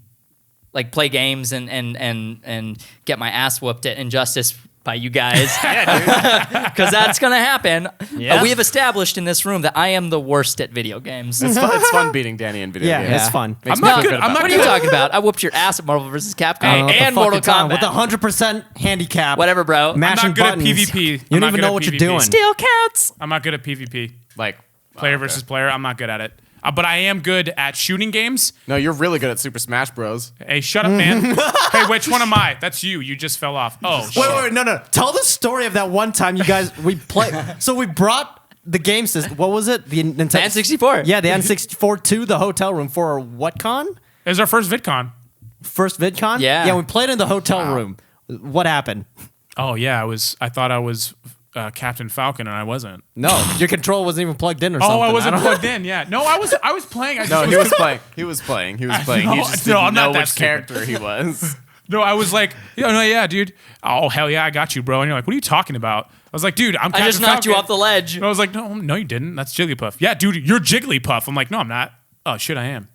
games and get my ass whooped at Injustice by you guys. Because that's gonna happen. Yeah. We have established in this room that I am the worst at video games. It's fun beating Danny in video Yeah, games. it's fun. Makes I'm me not feel good- good I'm about not What it. are you talking about? I whooped your ass at Marvel vs. Capcom What the and fuck Mortal it's on. Kombat. With 100% handicap. Whatever, bro. Mashing I'm not good at buttons. PvP. You I'm don't not even good know at what you're PvP. doing. Still counts. I'm not good at PvP. Like Player okay. versus player. I'm not good at it. But I am good at shooting games. No, you're really good at Super Smash Bros. Hey, shut up, man. Hey, which one am I? That's you. You just fell off. Oh, shit. Wait, no. Tell the story of that one time you guys, we played. So we brought the game system. What was it? The Nintendo N64. Yeah, the N64 to the hotel room for what con? It was our first VidCon. First VidCon? Yeah. Yeah, we played in the hotel room. What happened? Oh yeah, I thought I was Captain Falcon, and I wasn't. No, your control wasn't even plugged in or something. Oh, I wasn't don't- plugged in. Yeah. No, I was playing. I just No, was he was playing. He was playing. He know. just No, didn't I'm not know that which stupid. character he was. No, I was like, yeah, dude. Oh, hell yeah, I got you, bro. And you're like, what are you talking about? I was like, dude, I'm I Captain just knocked you Falcon. off the ledge. And I was like, no, you didn't. That's Jigglypuff. Yeah, dude, you're Jigglypuff. I'm like, no, I'm not. Oh, shit, I am.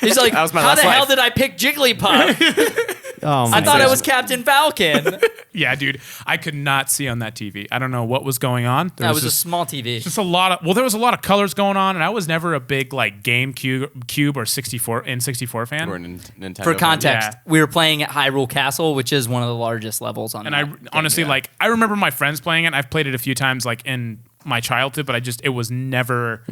He's like, That was my how last the hell life. did I pick Jigglypuff? Oh, I thought God. it was Captain Falcon. Yeah, dude, I could not see on that TV. I don't know what was going on. There That was a just, small TV. just a lot of, there was a lot of colors going on, and I was never a big like GameCube or 64 N64 fan. We're a Nintendo. For fan. context, Yeah. we were playing at Hyrule Castle, which is one of the largest levels on. And that I game. honestly like I remember my friends playing it. I've played it a few times like in my childhood, but it was never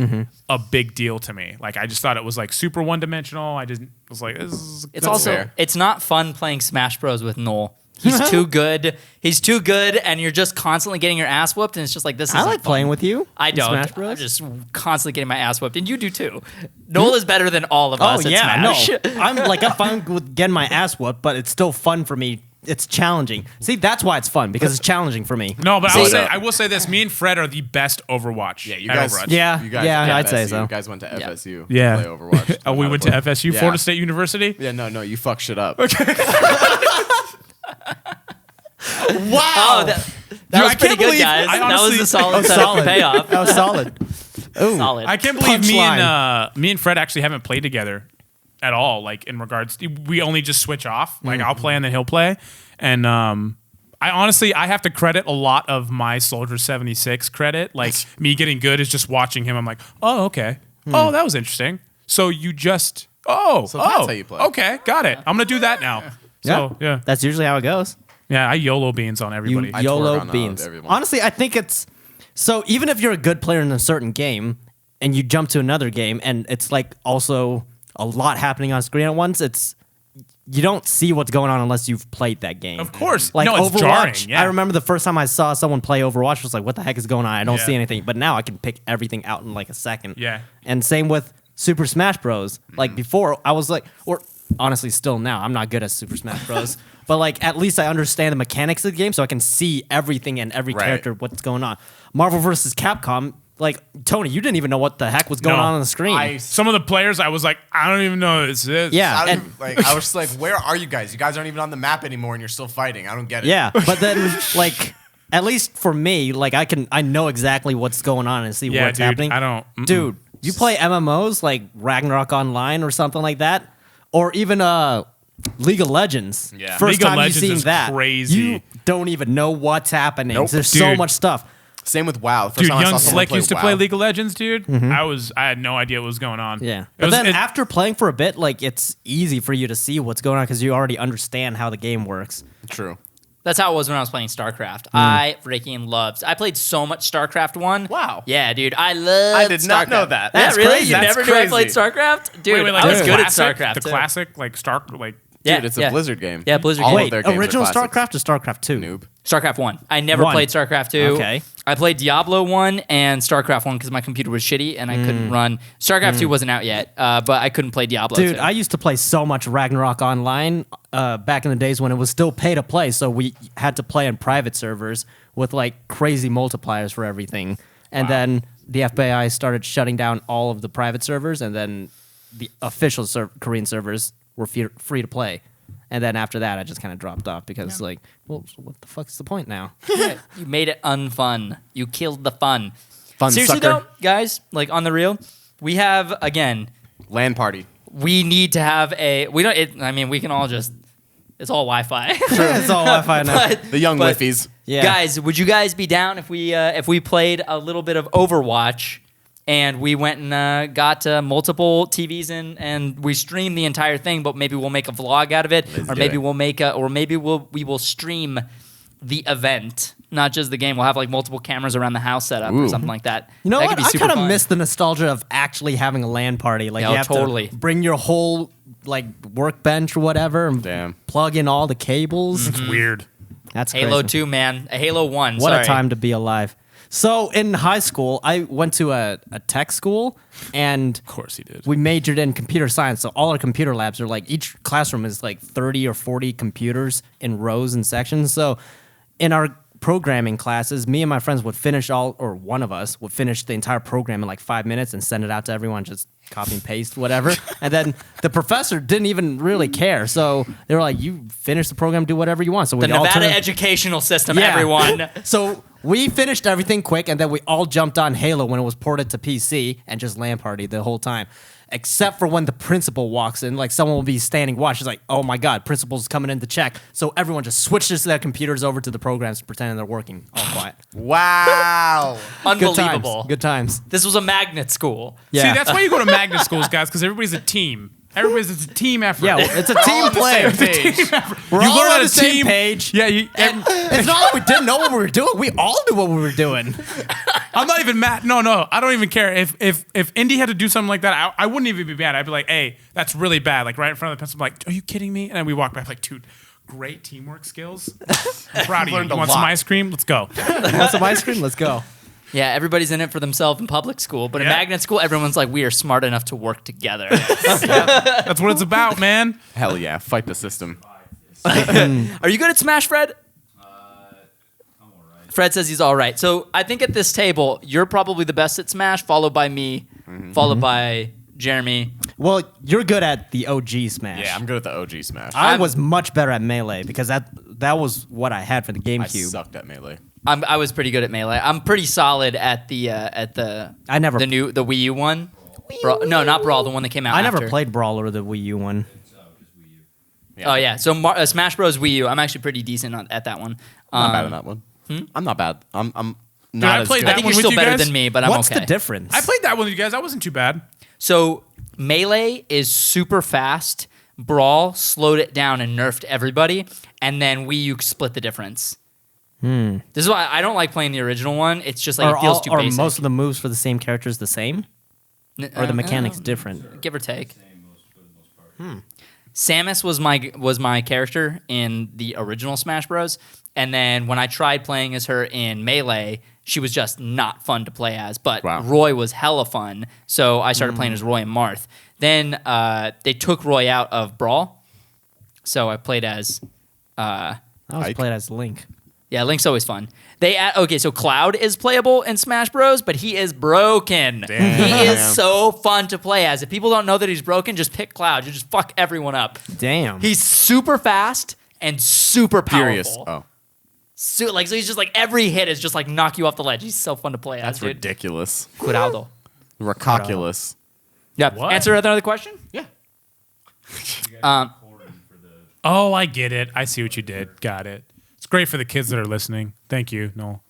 a big deal to me. Like I just thought it was like super one dimensional. I was like, this is It's That's also fair. it's not fun playing Smash Bros with Noel. He's too good. He's too good, and you're just constantly getting your ass whooped. And it's just like this. I isn't like fun. playing with you. I in don't. Smash Bros. I'm just constantly getting my ass whooped, and you do too. Noel is better than all of Oh us. At yeah, Smash. no. I'm fine with getting my ass whooped, but it's still fun for me. It's challenging. See, that's why it's fun because it's challenging for me. no, but See- I will say this: me and Fred are the best Overwatch. Yeah, you at guys. Overwatch. Yeah, you guys yeah, went to I'd say FSU. so. You guys went to FSU. Yeah. To play Overwatch. Oh, we went to FSU, Yeah. Florida State University. Yeah, no, you fuck shit up. Wow. Oh, that Dude, was I pretty can't good, believe- guys. I That was honestly- a solid was setup solid. for payoff. That was solid. Ooh. Solid. I can't believe Punchline. me and Fred actually haven't played together at all. Like in regards, we only just switch off. Like I'll play and then he'll play, and I have to credit a lot of my Soldier 76 credit. Like me getting good is just watching him. I'm like, oh okay, oh that was interesting. So you just So that's how you play. Okay, got it. I'm gonna do that now. So yeah, That's usually how it goes. I YOLO beans on You everybody. I twerk YOLO on, beans. everyone. Honestly, I think it's so. Even if you're a good player in a certain game and you jump to another game and it's like also a lot happening on screen at once, you don't see what's going on unless you've played that game. Of course, Like no, it's Overwatch, jarring. Yeah. I remember the first time I saw someone play Overwatch, I was like, "What the heck is going on? I don't Yeah. see anything." But now I can pick everything out in like a second. Yeah. And same with Super Smash Bros. Like before, I was like, or honestly still now. I'm not good at Super Smash Bros. But like at least I understand the mechanics of the game, so I can see everything and every Right. character, what's going on. Marvel vs. Capcom, like Tony, you didn't even know what the heck was going No. on the screen. Some of the players, I was like, I don't even know who this is. Yeah. I, don't and- even, like, I was just like, where are you guys? You guys aren't even on the map anymore, and you're still fighting. I don't get it. Yeah, but then like at least for me, like I know exactly what's going on and see Yeah, what's dude, happening. I don't- Dude, you play MMOs like Ragnarok Online or something like that, or even League of Legends. Yeah. First League of time Legends you've seen is that, crazy. you don't even know what's happening. Nope. There's so Dude. much stuff. Same with WoW. First Dude, time I saw Young someone Slick used to play WoW. League of Legends, dude. I had no idea what was going on. Yeah, It but was- then it- after playing for a bit, like it's easy for you to see what's going on because you already understand how the game works. True. That's how it was when I was playing StarCraft. I freaking loved. I played so much StarCraft 1. Wow. Yeah, dude. I love I did not know that. Yeah, That's really? crazy. You That's never knew I crazy. played StarCraft? Dude, wait, like I was the good at classic, StarCraft. the too. classic, like Yeah, Dude, it's yeah. a Blizzard game. Yeah, Blizzard All game. of Wait, their games are original classics. StarCraft or StarCraft 2? Noob. StarCraft 1. I never 1. played StarCraft 2. Okay. I played Diablo 1 and StarCraft 1 because my computer was shitty and I couldn't run. StarCraft 2 wasn't out yet, but I couldn't play Diablo Dude, 2. I used to play so much Ragnarok Online back in the days when it was still pay to play, so we had to play in private servers with like crazy multipliers for everything. And then the FBI started shutting down all of the private servers, and then the official Korean servers were free to play. And then after that, I just kind of dropped off because, like, well, what the fuck's the point now? You made it unfun. You killed the fun. Fun Seriously sucker. though, guys, like on the real, we have again. LAN party. We need to have a. We don't. I mean, we can all just. It's all Wi-Fi. It's all Wi-Fi now. The young But- wiffies. Yeah. Guys, would you guys be down if we played a little bit of Overwatch and we went and got multiple TVs in and we streamed the entire thing, but maybe we'll make a vlog out of it, Let's or do maybe it. we'll make a, or maybe we will stream the event, not just the game. We'll have like multiple cameras around the house set up or Ooh. something like that. You know That what? could be I super kind of fun. miss the nostalgia of actually having a LAN party. Like Yeah, you have totally. to bring your whole like workbench or whatever and Damn. plug in all the cables. It's weird. That's Halo crazy. 2, man. A Halo 1. What sorry. a time to be alive. So in high school, I went to a tech school, and Of course he did. we majored in computer science. So all our computer labs are like, each classroom is like 30 or 40 computers in rows and sections. So in our programming classes, me and my friends would finish one of us would finish the entire program in like 5 minutes and send it out to everyone, just copy and paste, whatever. And then the professor didn't even really care. So they were like, you finish the program, do whatever you want. So The we all Nevada turned- educational system, Yeah. everyone. So we finished everything quick, and then we all jumped on Halo when it was ported to PC and just LAN party the whole time. Except for when the principal walks in, like someone will be standing watch. It's like, oh my god, principal's coming in to check. So everyone just switches their computers over to the programs, pretending they're working. All quiet. Wow. Unbelievable. Good times. This was a magnet school. Yeah. See, that's why you go to magnet schools, guys, because everybody's a team. It's a team effort. Yeah, it's a We're all team on the play. same page. We're You all learn on at the a same team. page. Yeah, And it's not like we didn't know what we were doing. We all knew what we were doing. I'm not even mad. No, I don't even care. If Indy had to do something like that, I wouldn't even be mad. I'd be like, hey, that's really bad. Like right in front of the pencil, I'm like, are you kidding me? And then we walk back like, dude, great teamwork skills. I'm proud of you. Learned You a want some lot. ice cream? Let's go. Want some ice cream? Let's go. Yeah, everybody's in it for themselves in public school, but in Yeah. magnet school, everyone's like, we are smart enough to work together. That's what it's about, man. Hell yeah. Fight the system. Are you good at Smash, Fred? I'm alright. Fred says he's all right. So I think at this table, you're probably the best at Smash, followed by me, followed by Jeremy. Well, you're good at the OG Smash. Yeah, I'm good at the OG Smash. I was much better at Melee because that was what I had for the I GameCube. sucked at Melee. I was pretty good at Melee. I'm pretty solid at the I never- the Wii U one. No, not Brawl, the one that came out. I never after. played Brawler, the Wii U one. It's just Wii U. Yeah. Oh yeah, so Smash Bros. Wii U. I'm actually pretty decent at that one. I'm not bad at that one. I'm not bad. I'm I not as played good. I that think one you're with still you better guys? than me, but I'm What's okay. the difference? I played that one with you guys. That wasn't too bad. So Melee is super fast. Brawl slowed it down and nerfed everybody, and then Wii U split the difference. This is why I don't like playing the original one. It's just like it feels too are basic. most of the moves for the same characters the same, or the mechanics different? give or take. Same for the most part. Samus was my character in the original Smash Bros. And then when I tried playing as her in Melee, she was just not fun to play as. But Wow. Roy was hella fun, so I started playing as Roy and Marth. Then they took Roy out of Brawl, so I played as. I was Ike? played as Link. Yeah, Link's always fun. Okay, so Cloud is playable in Smash Bros, but he is broken. He is so fun to play as. If people don't know that he's broken, just pick Cloud. You just fuck everyone up. Damn. He's super fast and super Furious. powerful. Oh, So he's just like every hit is just like knock you off the ledge. He's so fun to play that's as, dude. ridiculous. Cuidado. Ridiculous. Yep. What? Answer another question? Yeah. Oh, I get it. I see what you did. Got it. It's great for the kids that are listening. Thank you, Noel.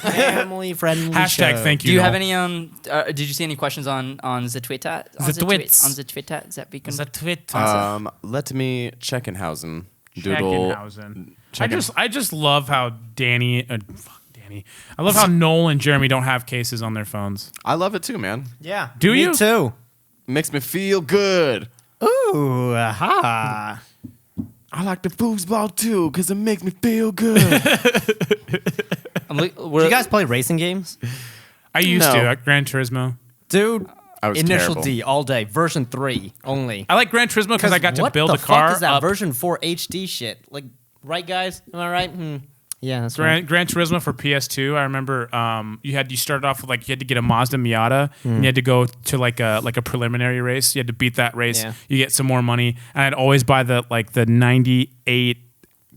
Family friendly Hashtag show. thank you. Do you have Noel. any did you see any questions on the Twitter? The twits. On the Twitter? Is that we can The twit. Let me Checkenhausen. Doodle. Checkenhausen. I just love how Danny. I love how Noel and Jeremy don't have cases on their phones. I love it too, man. Yeah. Do me you? too. Makes me feel good. Ooh, aha. I like the foosball too, because it makes me feel good. Do you guys play racing games? I used No. to at Gran Turismo. Dude, I was Initial terrible. D all day. Version 3 only. I like Gran Turismo because I got to build what a the car. fuck is that up. version 4 HD shit? Like, right, guys? Am I right? Yeah, that's right. Gran Turismo for PS2. I remember you started off with you had to get a Mazda Miata and you had to go to like a preliminary race. You had to beat that race. Yeah. You get some more money. And I'd always buy the 98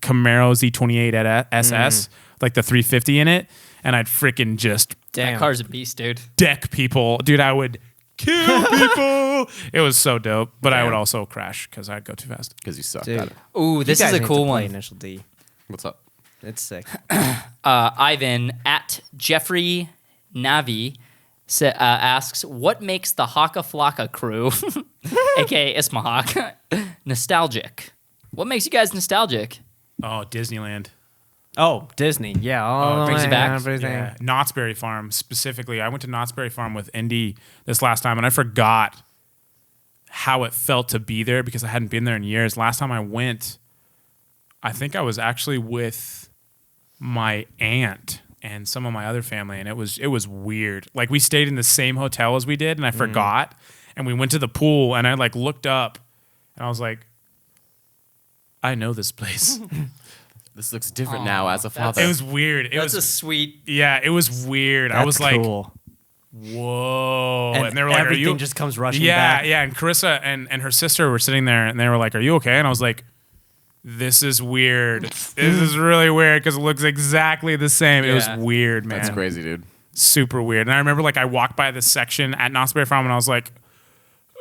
Camaro Z28 at SS, like the 350 in it, and I'd freaking just That car's a beast, dude. deck people. Dude, I would kill people. It was so dope, but I would also crash because I'd go too fast. Because you suck Dude. at it. Ooh, this You is guys a need to cool play one. Initial D. What's up? It's sick. Ivan at Jeffrey Navi asks, "What makes the Haka Flocka crew, aka Ismahawk, nostalgic? What makes you guys nostalgic?" Oh, Disneyland. Oh, Disney. Yeah. Oh, brings you back? Everything. Yeah. Knott's Berry Farm specifically. I went to Knott's Berry Farm with Indy this last time, and I forgot how it felt to be there because I hadn't been there in years. Last time I went, I think I was actually with my aunt and some of my other family, and it was weird. Like we stayed in the same hotel as we did, and I forgot, and we went to the pool, and I looked up, and I was like, I know this place. This looks different now as a father. It was weird. It That's was a sweet. yeah, it was weird. I That's was like, cool. whoa. And they were like, everything are you just comes rushing yeah, back. Yeah, and Carissa and her sister were sitting there and they were like, are you okay? And I was like, this is weird. This is really weird because it looks exactly the same. It was Yeah. weird, man. That's crazy, dude. Super weird. And I remember I walked by this section at Knott's Berry Farm and I was like,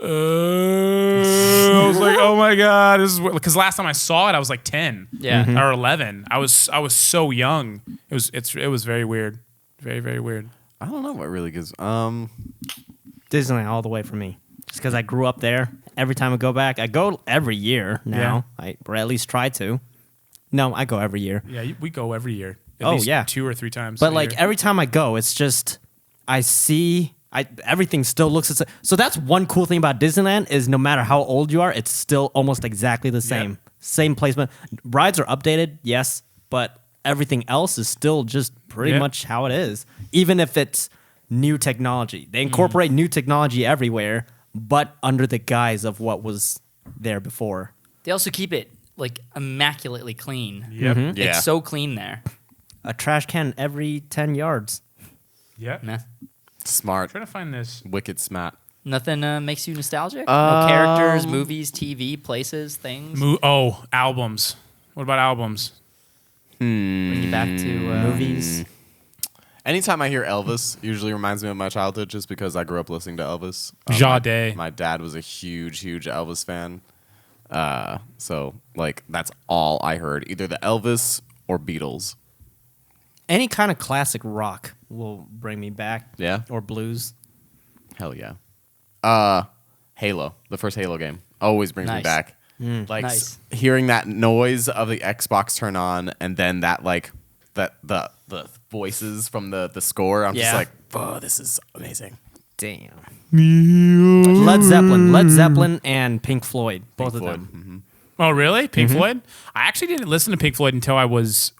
I was like, oh my God. This is because last time I saw it, I was like 10 Yeah. or 11. I was so young. It was very weird. Very, very weird. I don't know what really gives. Disneyland all the way for me. Just because I grew up there. Every time I go back, I go every year now. Or at least try to. No, I go every year. Yeah, we go every year. At Oh, least yeah. 2 or 3 times. But a like year. every time I go, it's just I see everything still looks the same. So that's one cool thing about Disneyland is no matter how old you are, it's still almost exactly the same. Yeah. Same placement. Rides are updated, yes, but everything else is still just pretty Yeah. much how it is. Even if it's new technology. They incorporate new technology everywhere, but under the guise of what was there before. They also keep it immaculately clean. Yep. Mm-hmm. Yeah. It's so clean there. A trash can every 10 yards. Yep. Meh. Smart. Trying to find this. Wicked smart. Nothing makes you nostalgic? No characters, movies, TV, places, things. Albums. What about albums? Bring you back to Movies. Anytime I hear Elvis, usually reminds me of my childhood just because I grew up listening to Elvis. Sade. My dad was a huge, huge Elvis fan. So that's all I heard. Either the Elvis or Beatles. Any kind of classic rock will bring me back. Yeah? Or blues. Hell yeah. Halo. The first Halo game. Always brings me Nice. back. Nice. Hearing that noise of the Xbox turn on and then that the voices from the score. I'm just Yeah. like, oh, this is amazing. Damn. Led Zeppelin and Pink Floyd. Both of Floyd. them. Oh, really? Pink Mm-hmm. Floyd? I actually didn't listen to Pink Floyd until I was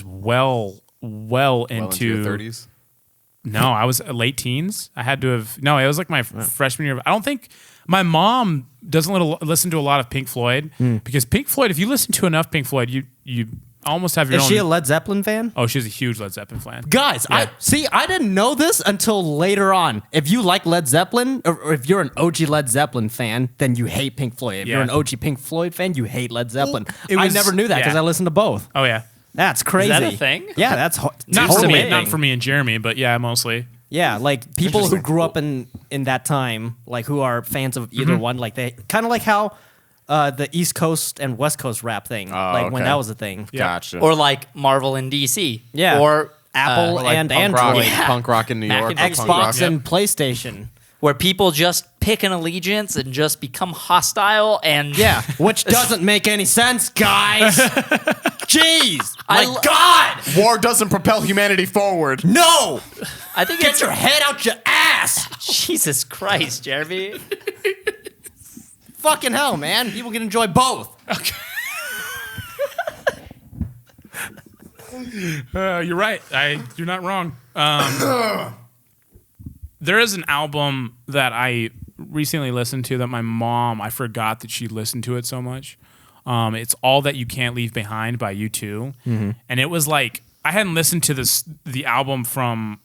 well Well into your into 30s. No, I was late teens. I had to have. No, it was like my freshman year. I don't think my mom doesn't listen to a lot of Pink Floyd because Pink Floyd. If you listen to enough Pink Floyd, you almost have your Is own. she a Led Zeppelin fan? Oh, she's a huge Led Zeppelin fan. Guys, I didn't know this until later on. If you like Led Zeppelin, or if you're an OG Led Zeppelin fan, then you hate Pink Floyd. If Yeah. you're an OG Pink Floyd fan, you hate Led Zeppelin. It I was- never knew that because yeah. I listened to both. Oh yeah, That's crazy. that a thing? Yeah, that's not totally for me, a not thing. for me and Jeremy, but yeah, mostly. Yeah, like people who grew up in that time, like who are fans of either one, like they kind of like how the East Coast and West Coast rap thing, like when okay. that was a thing. Yeah. Gotcha. Or like Marvel in DC. Yeah. Or Apple Or like and punk rock, Android, punk rock in New York, Macintosh. punk rock. Xbox and PlayStation. where people just pick an allegiance and just become hostile and Yeah, which doesn't make any sense, guys. Jeez, my lo- God, War doesn't propel humanity forward. no! I think Get it's your head out your ass! Jesus Christ, Jeremy. Fucking hell, man! People can enjoy both. You're right. You're not wrong. There is an album that I recently listened to that my mom, I forgot that she listened to it so much. It's All That You Can't Leave Behind by U2. And it was like, I hadn't listened to the album from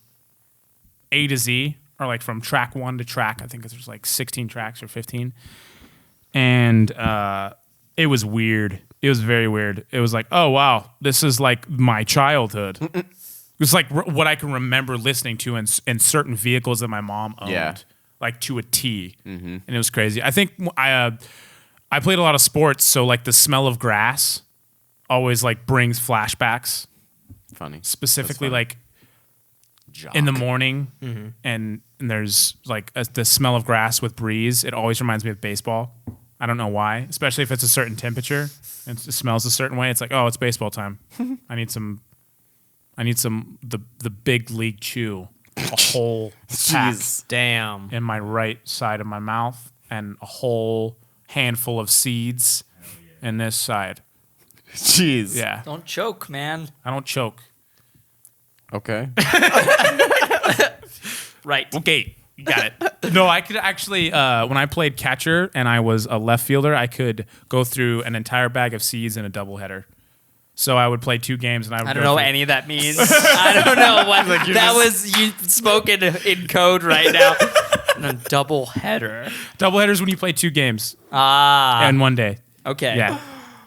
A to Z, or like from track 1 to track, I think there's like 16 tracks or 15. And it was weird. It was very weird. It was like, oh, wow, this is like my childhood. It was like what I can remember listening to in certain vehicles that my mom owned, Yeah. like to a T. And it was crazy. I think I played a lot of sports, so like the smell of grass always like brings flashbacks, Funny. specifically That's funny. like Jock. in the morning, and there's like the smell of grass with breeze. It always reminds me of baseball. I don't know why, especially if it's a certain temperature and it smells a certain way. It's like, oh, it's baseball time. I need some the big league chew, a whole pack Jeez. Damn. in my right side of my mouth, and a whole handful of seeds in this side. Jeez. Yeah, Don't choke, man. I don't choke. Okay. Right. Okay, you got it. No, I could actually, when I played catcher and I was a left fielder, I could go through an entire bag of seeds in a doubleheader. So I would play 2 games, and I would. I don't go know through- what any of that means. I don't know what that was. You spoken in code right now. A double header. Doubleheaders when you play 2 games Ah. in one day. Okay. Yeah.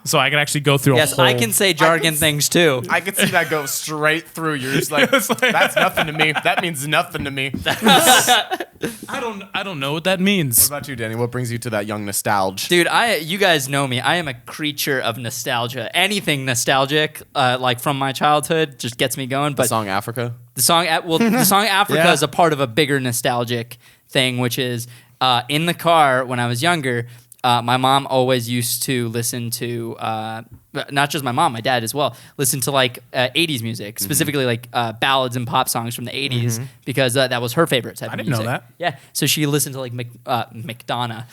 So I could actually go through Yes, a whole. I can say jargon things too. I could see that go straight through. You're just like, It's like- that's nothing to me. That means nothing to me. What I don't know what that means. about you, Danny? What brings you to that young nostalgia? Dude, you guys know me. I am a creature of nostalgia. Anything nostalgic, like from my childhood, just gets me going. The But song Africa? the song Africa Yeah. is a part of a bigger nostalgic thing, which is in the car when I was younger. My mom always used to listen to, not just my mom, my dad as well, listen to like 80s music, specifically like ballads and pop songs from the 80s, because that was her favorite type of didn't know music. that. Yeah, so she listened to like McDonough.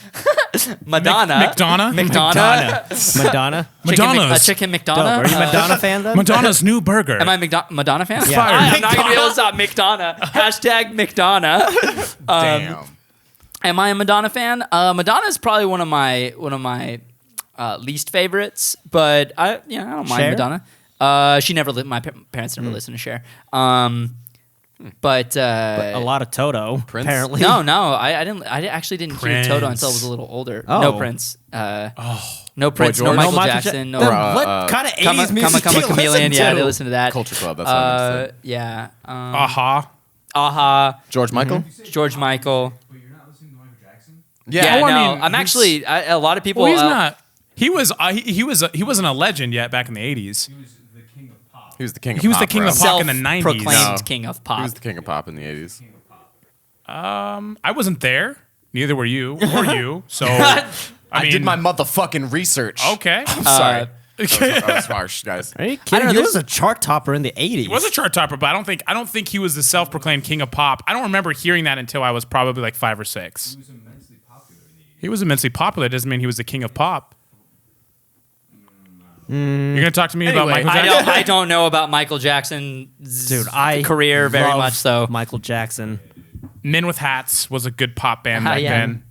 Madonna. McDonough? McDonough. Madonna. Madonna's. Chicken Dope. McDonough. Are you a Madonna fan then? Madonna's new burger. Am I Madonna fan? Yeah. I'm not gonna be able to stop McDonough. Hashtag McDonough. Damn. Am I a Madonna fan? Madonna is probably one of my least favorites, but I don't mind Cher? Madonna. She never my parents never listened to Cher. But A lot of Toto, Prince? apparently. no, I didn't. I actually didn't hear Toto Prince. until I was a little older. Oh. No Prince. No Prince. No George? Michael No Michael Jackson. No. Then Or, what kind of 80s Come music do you Chameleon. listen Yeah, to? they listen to that. Culture Club. That's what I meant to say. Yeah. Aha. Aha. George Michael? George Michael. But you're not listening to Michael Jackson? Yeah, Oh, I no, mean, I'm he's- actually. A lot of people. Well, he's not. He wasn't a legend yet back in the 80s. He was the king of pop. He was the king of He was pop. the king bro. of pop in the 90s. Self-proclaimed No. king of He pop. was the king of pop in the 80s. King of pop. I wasn't there. Neither were you or you. So I I mean, did my motherfucking research. Okay. I'm sorry. That was harsh, guys. Are you I kidding? don't know, He this- was a chart topper in the 80s. He was a chart topper, but I don't think he was the self-proclaimed king of pop. I don't remember hearing that until I was probably like 5 or 6. He was immensely popular in the 80s. He was immensely popular. Doesn't mean he was the king of pop. You're gonna talk to me about Michael Jackson? I don't know about Michael Jackson's Dude, I career very love much so. Michael Jackson. Men with Hats was a good pop band back Yeah. then.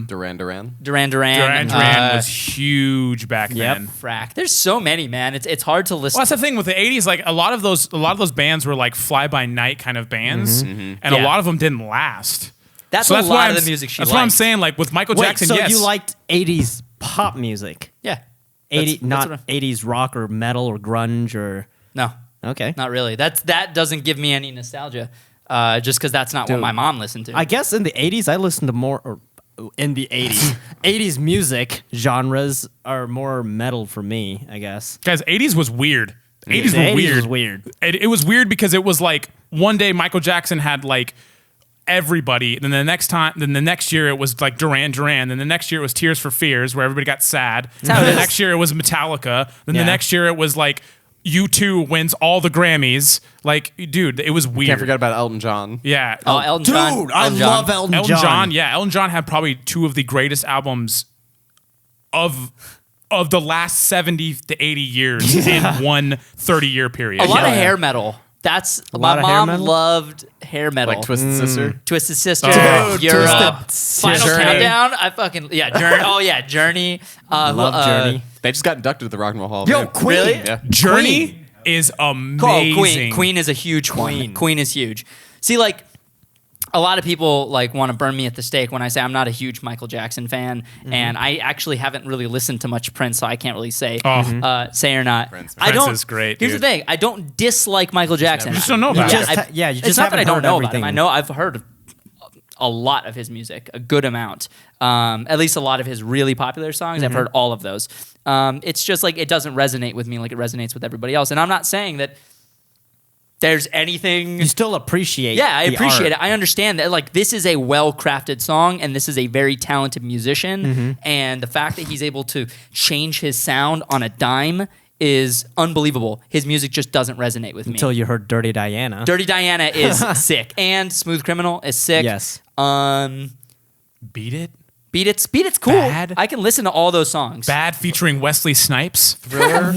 Duran Duran. Duran Duran Duran was huge back then. Frack. There's so many, man. It's hard to listen. Well, that's the thing with the '80s. Like a lot of those bands were like fly by night kind of bands, and a Yeah. lot of them didn't last. That's So a why lot of I'm- the music she That's what I'm liked. saying. Like with Michael Wait, Jackson, so yes. you liked 80s pop music? Yeah. 80, That's not what 80s rock or metal or grunge or... No, Okay. not really. That doesn't give me any nostalgia. Just because that's not what Dude. my mom listened to. I guess in the 80s, I listened to more... Or, in the 80s. 80s music genres are more metal for me, I guess. Guys, '80s was weird. '80s The were 80s weird. was weird. It was weird because it was like one day Michael Jackson had like everybody, then the next year it was like Duran Duran, then the next year it was Tears for Fears where everybody got sad. how Then it the is. next year it was Metallica. Then the Yeah. next year it was like U2 wins all the Grammys. Like, dude, it was weird. Can't forget about Elton John. Yeah. oh, Elton John. Dude, I Elton John. love Elton Elton John. John. Yeah, Elton John had probably two of the greatest albums of the last 70 to 80 years in one 30-year period. A lot of Yeah. hair metal. That's lot my of hair mom metal? loved hair metal. Like Twisted Sister. Twisted Sister, Dude, Europe, Twisted Final Sister. Countdown. I fucking Journey. Oh yeah, Journey. Love Journey. They just got inducted to the Rock and Roll Hall of Yo, Fame. Queen. Really? Yeah. Journey is amazing. Queen is a huge one. Queen is huge. See, like a lot of people like want to burn me at the stake when I say I'm not a huge Michael Jackson fan, and I actually haven't really listened to much Prince, so I can't really say say or not. Prince I don't. is great, Here's dude. the thing: I don't dislike Michael Jackson. You just don't know about You it. just you it's just not that I haven't don't heard know about everything. him. I know I've heard a lot of his music, a good amount. At least a lot of his really popular songs. I've heard all of those. It's just like it doesn't resonate with me like it resonates with everybody else. And I'm not saying that there's anything. You still appreciate Yeah, I the appreciate art. it. I understand that. Like, this is a well-crafted song, and this is a very talented musician. And the fact that he's able to change his sound on a dime is unbelievable. His music just doesn't resonate with me. Until you heard Dirty Diana. Dirty Diana is sick, and Smooth Criminal is sick. Yes. Beat It. Beat It's cool. Bad. I can listen to all those songs. Bad featuring Wesley Snipes. Thriller.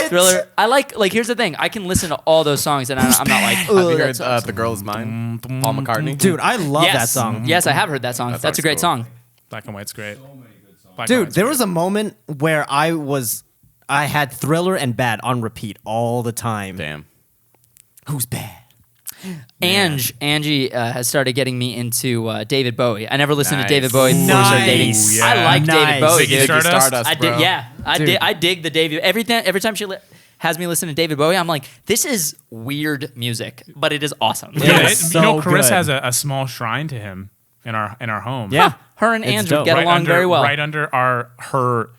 Thriller. I like. Here's the thing. I can listen to all those songs, and I'm not like. Have you "Ugh, heard that sucks." The Girl Is Mine? Paul McCartney? Dude, I love Yes. that song. Yes, I have heard that song. That That's a song's great cool. song. Black and White's great. Black and Dude, White's there great. was a moment where I had Thriller and Bad on repeat all the time. Damn. Who's bad? Angie has started getting me into David Bowie. I never listened to Nice. David Bowie before we started dating. Nice. I like David Nice. Bowie, Ziggy dude. Stardust. I did. bro. Yeah, Dude. I dig the David. Every time she has me listen to David Bowie, I'm like, this is weird music, but it is awesome. Yeah. Yeah, It's you know, so Chris good. has a small shrine to him in our home. Yeah. Her and It's Andrew dope. get Right along under, very well. Right under her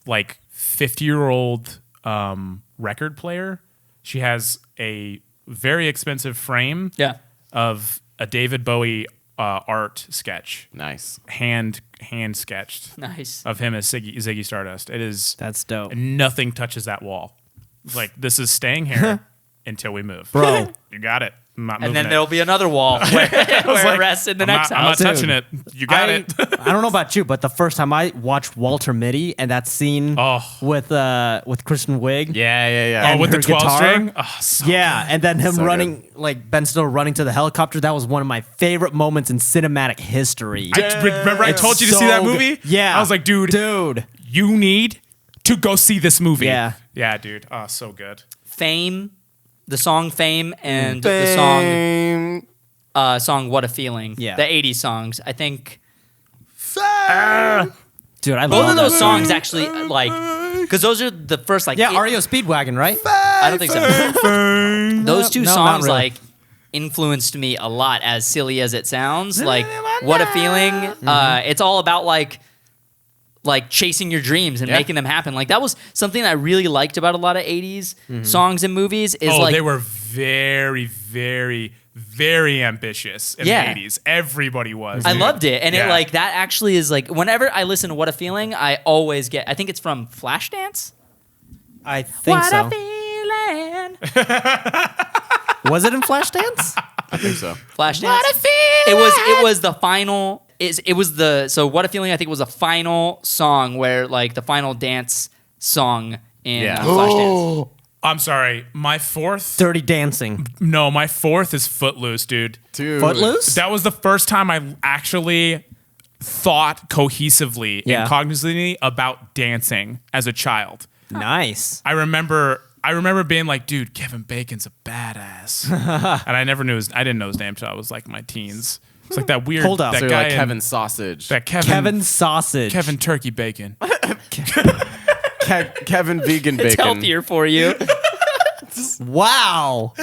like 50-year-old record player, she has a very expensive frame Yeah. of a David Bowie art sketch, Nice. hand sketched Nice. of him as Ziggy Stardust. It is That's dope. nothing touches that wall. It's like this is staying here until we move, Bro. You got it. I'm not And moving then it. there'll be another wall where, where it rests in the I'm next not, I'm not house. touching it. You got it. I don't know about you, but the first time I watched Walter Mitty and that scene Oh. with Kristen Wiig. Yeah. Oh, And with the her 12 guitar? string. Oh, so Yeah, and then him So running, like Ben Stiller running to the helicopter. That was one of my favorite moments in cinematic history. Remember, I It's told you to see so that good. movie. Yeah, I was like, dude, you need to go see this movie. Yeah. yeah, dude. Oh, so good. Fame, the song Fame, and the Fame. song What a Feeling. Yeah. The 80s songs. I think dude, I both love of those that songs actually, like, because those are the first, like, Yeah, REO Speedwagon, right? I don't think so. Those two No, not songs, really. like, influenced me a lot, as silly as it sounds. Like, What a Feeling. It's all about, like chasing your dreams and Yeah. making them happen. Like, that was something that I really liked about a lot of 80s songs and movies is, Oh, like, they were very, very, very ambitious in Yeah. the 80s. Everybody was. I dude. loved it. And it, Yeah. like, that actually is, like, whenever I listen to What a Feeling, I always get, I think it's from Flashdance. I think What so. a feeling. Was it in Flashdance? I think so. Flashdance. What a feeling. It was the final. It was the so What a Feeling. I think was the final song where, like, the final dance song in Yeah. Flashdance. I'm sorry. My fourth. Dirty Dancing. No, my fourth is Footloose, dude. Dude. Footloose? That was the first time I actually thought cohesively Yeah. and cognitively about dancing as a child. Nice. I remember being like, dude, Kevin Bacon's a badass. And I didn't know his name till I was like in my teens. It's like that weird Hold up. that So you're guy like in- Kevin Sausage. that Kevin Sausage. Kevin Turkey Bacon. Kevin Vegan It's Bacon. healthier for you. Wow.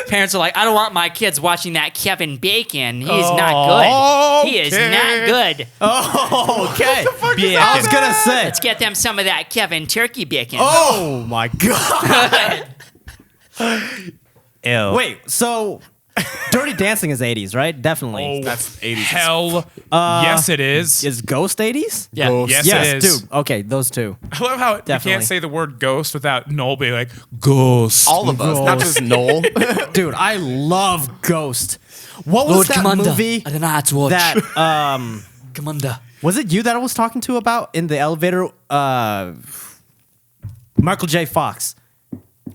Parents are like, I don't want my kids watching that Kevin Bacon. He's not good. He is not good. Okay. Bacon. I was gonna say. Let's get them some of that Kevin Turkey Bacon. Oh my god. Ew. Wait. So, Dirty Dancing is 80s, right? Definitely. That's 80s. Hell, yes, it is. Is Ghost 80s? Yeah. Ghost. Yes, Yes, it is. dude. Okay, those two. I love how you Definitely. can't say the word ghost without Noel being like, ghost. All of us, not just Noel. Dude, I love Ghost. What was that movie The Night's Watch. that Commander. was it you that I was talking to about in the elevator? Michael J. Fox.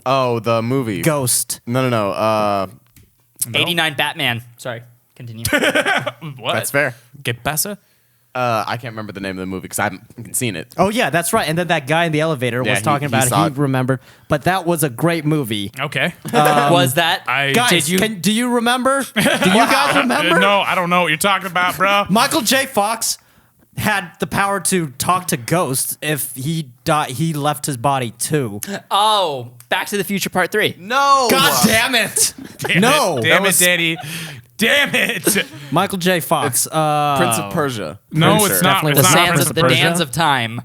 Oh, the movie. Ghost. No. 89 Batman. Sorry. Continue. What? That's fair. Get pasa? I can't remember the name of the movie because I haven't seen it. Oh yeah, that's right. And then that guy in the elevator Yeah, was talking he about saw it. He it. remembered. But that was a great movie. Okay. Was that? Guys, Did you? do you remember? Do you guys remember? No, I don't know what you're talking about, bro. Michael J. Fox had the power to talk to ghosts if he died. He left his body too. Oh, Back to the Future Part 3. No. God damn it! Damn No, it, that damn it, was- Daddy. Damn it. Michael J. Fox. Prince of Persia. No, Pretty it's sure. not. Definitely It's The was not not Sands Prince of of the Persia. Sands of Time.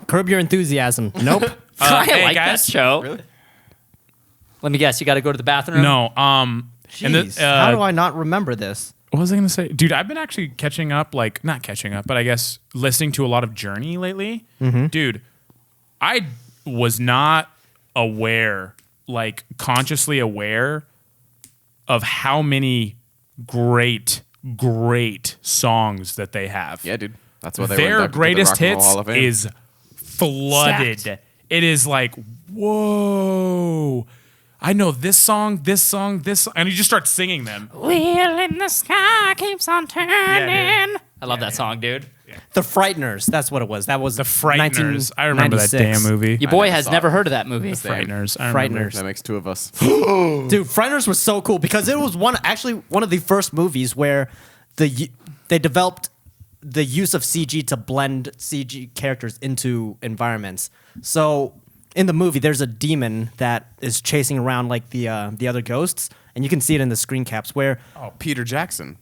Curb Your Enthusiasm. Nope. I hey, like guys. that show. Really? Let me guess. You got to go to the bathroom. No. Jeez, how do I not remember this? What was I going to say? Dude, I've been actually catching up, like, not catching up, but I guess listening to a lot of Journey lately. Dude, I was not aware, like, consciously aware of how many great songs that they have. Yeah, dude. That's what they Their were greatest Rock and Roll hits Hall of Fame. is flooded. Stacked. It is like, whoa. I know this song, and you just start singing them. Wheel in the sky keeps on turning. dude. I love that song, dude. The Frighteners. That's what it was. That was The Frighteners. I remember that damn 1996. movie. Your boy never has saw never it. heard of that movie. Frighteners. I remember. Frighteners. That makes two of us. Dude, Frighteners was so cool because it was one of the first movies where they developed the use of CG to blend CG characters into environments. So in the movie, there's a demon that is chasing around like the other ghosts, and you can see it in the screen caps where Peter Jackson.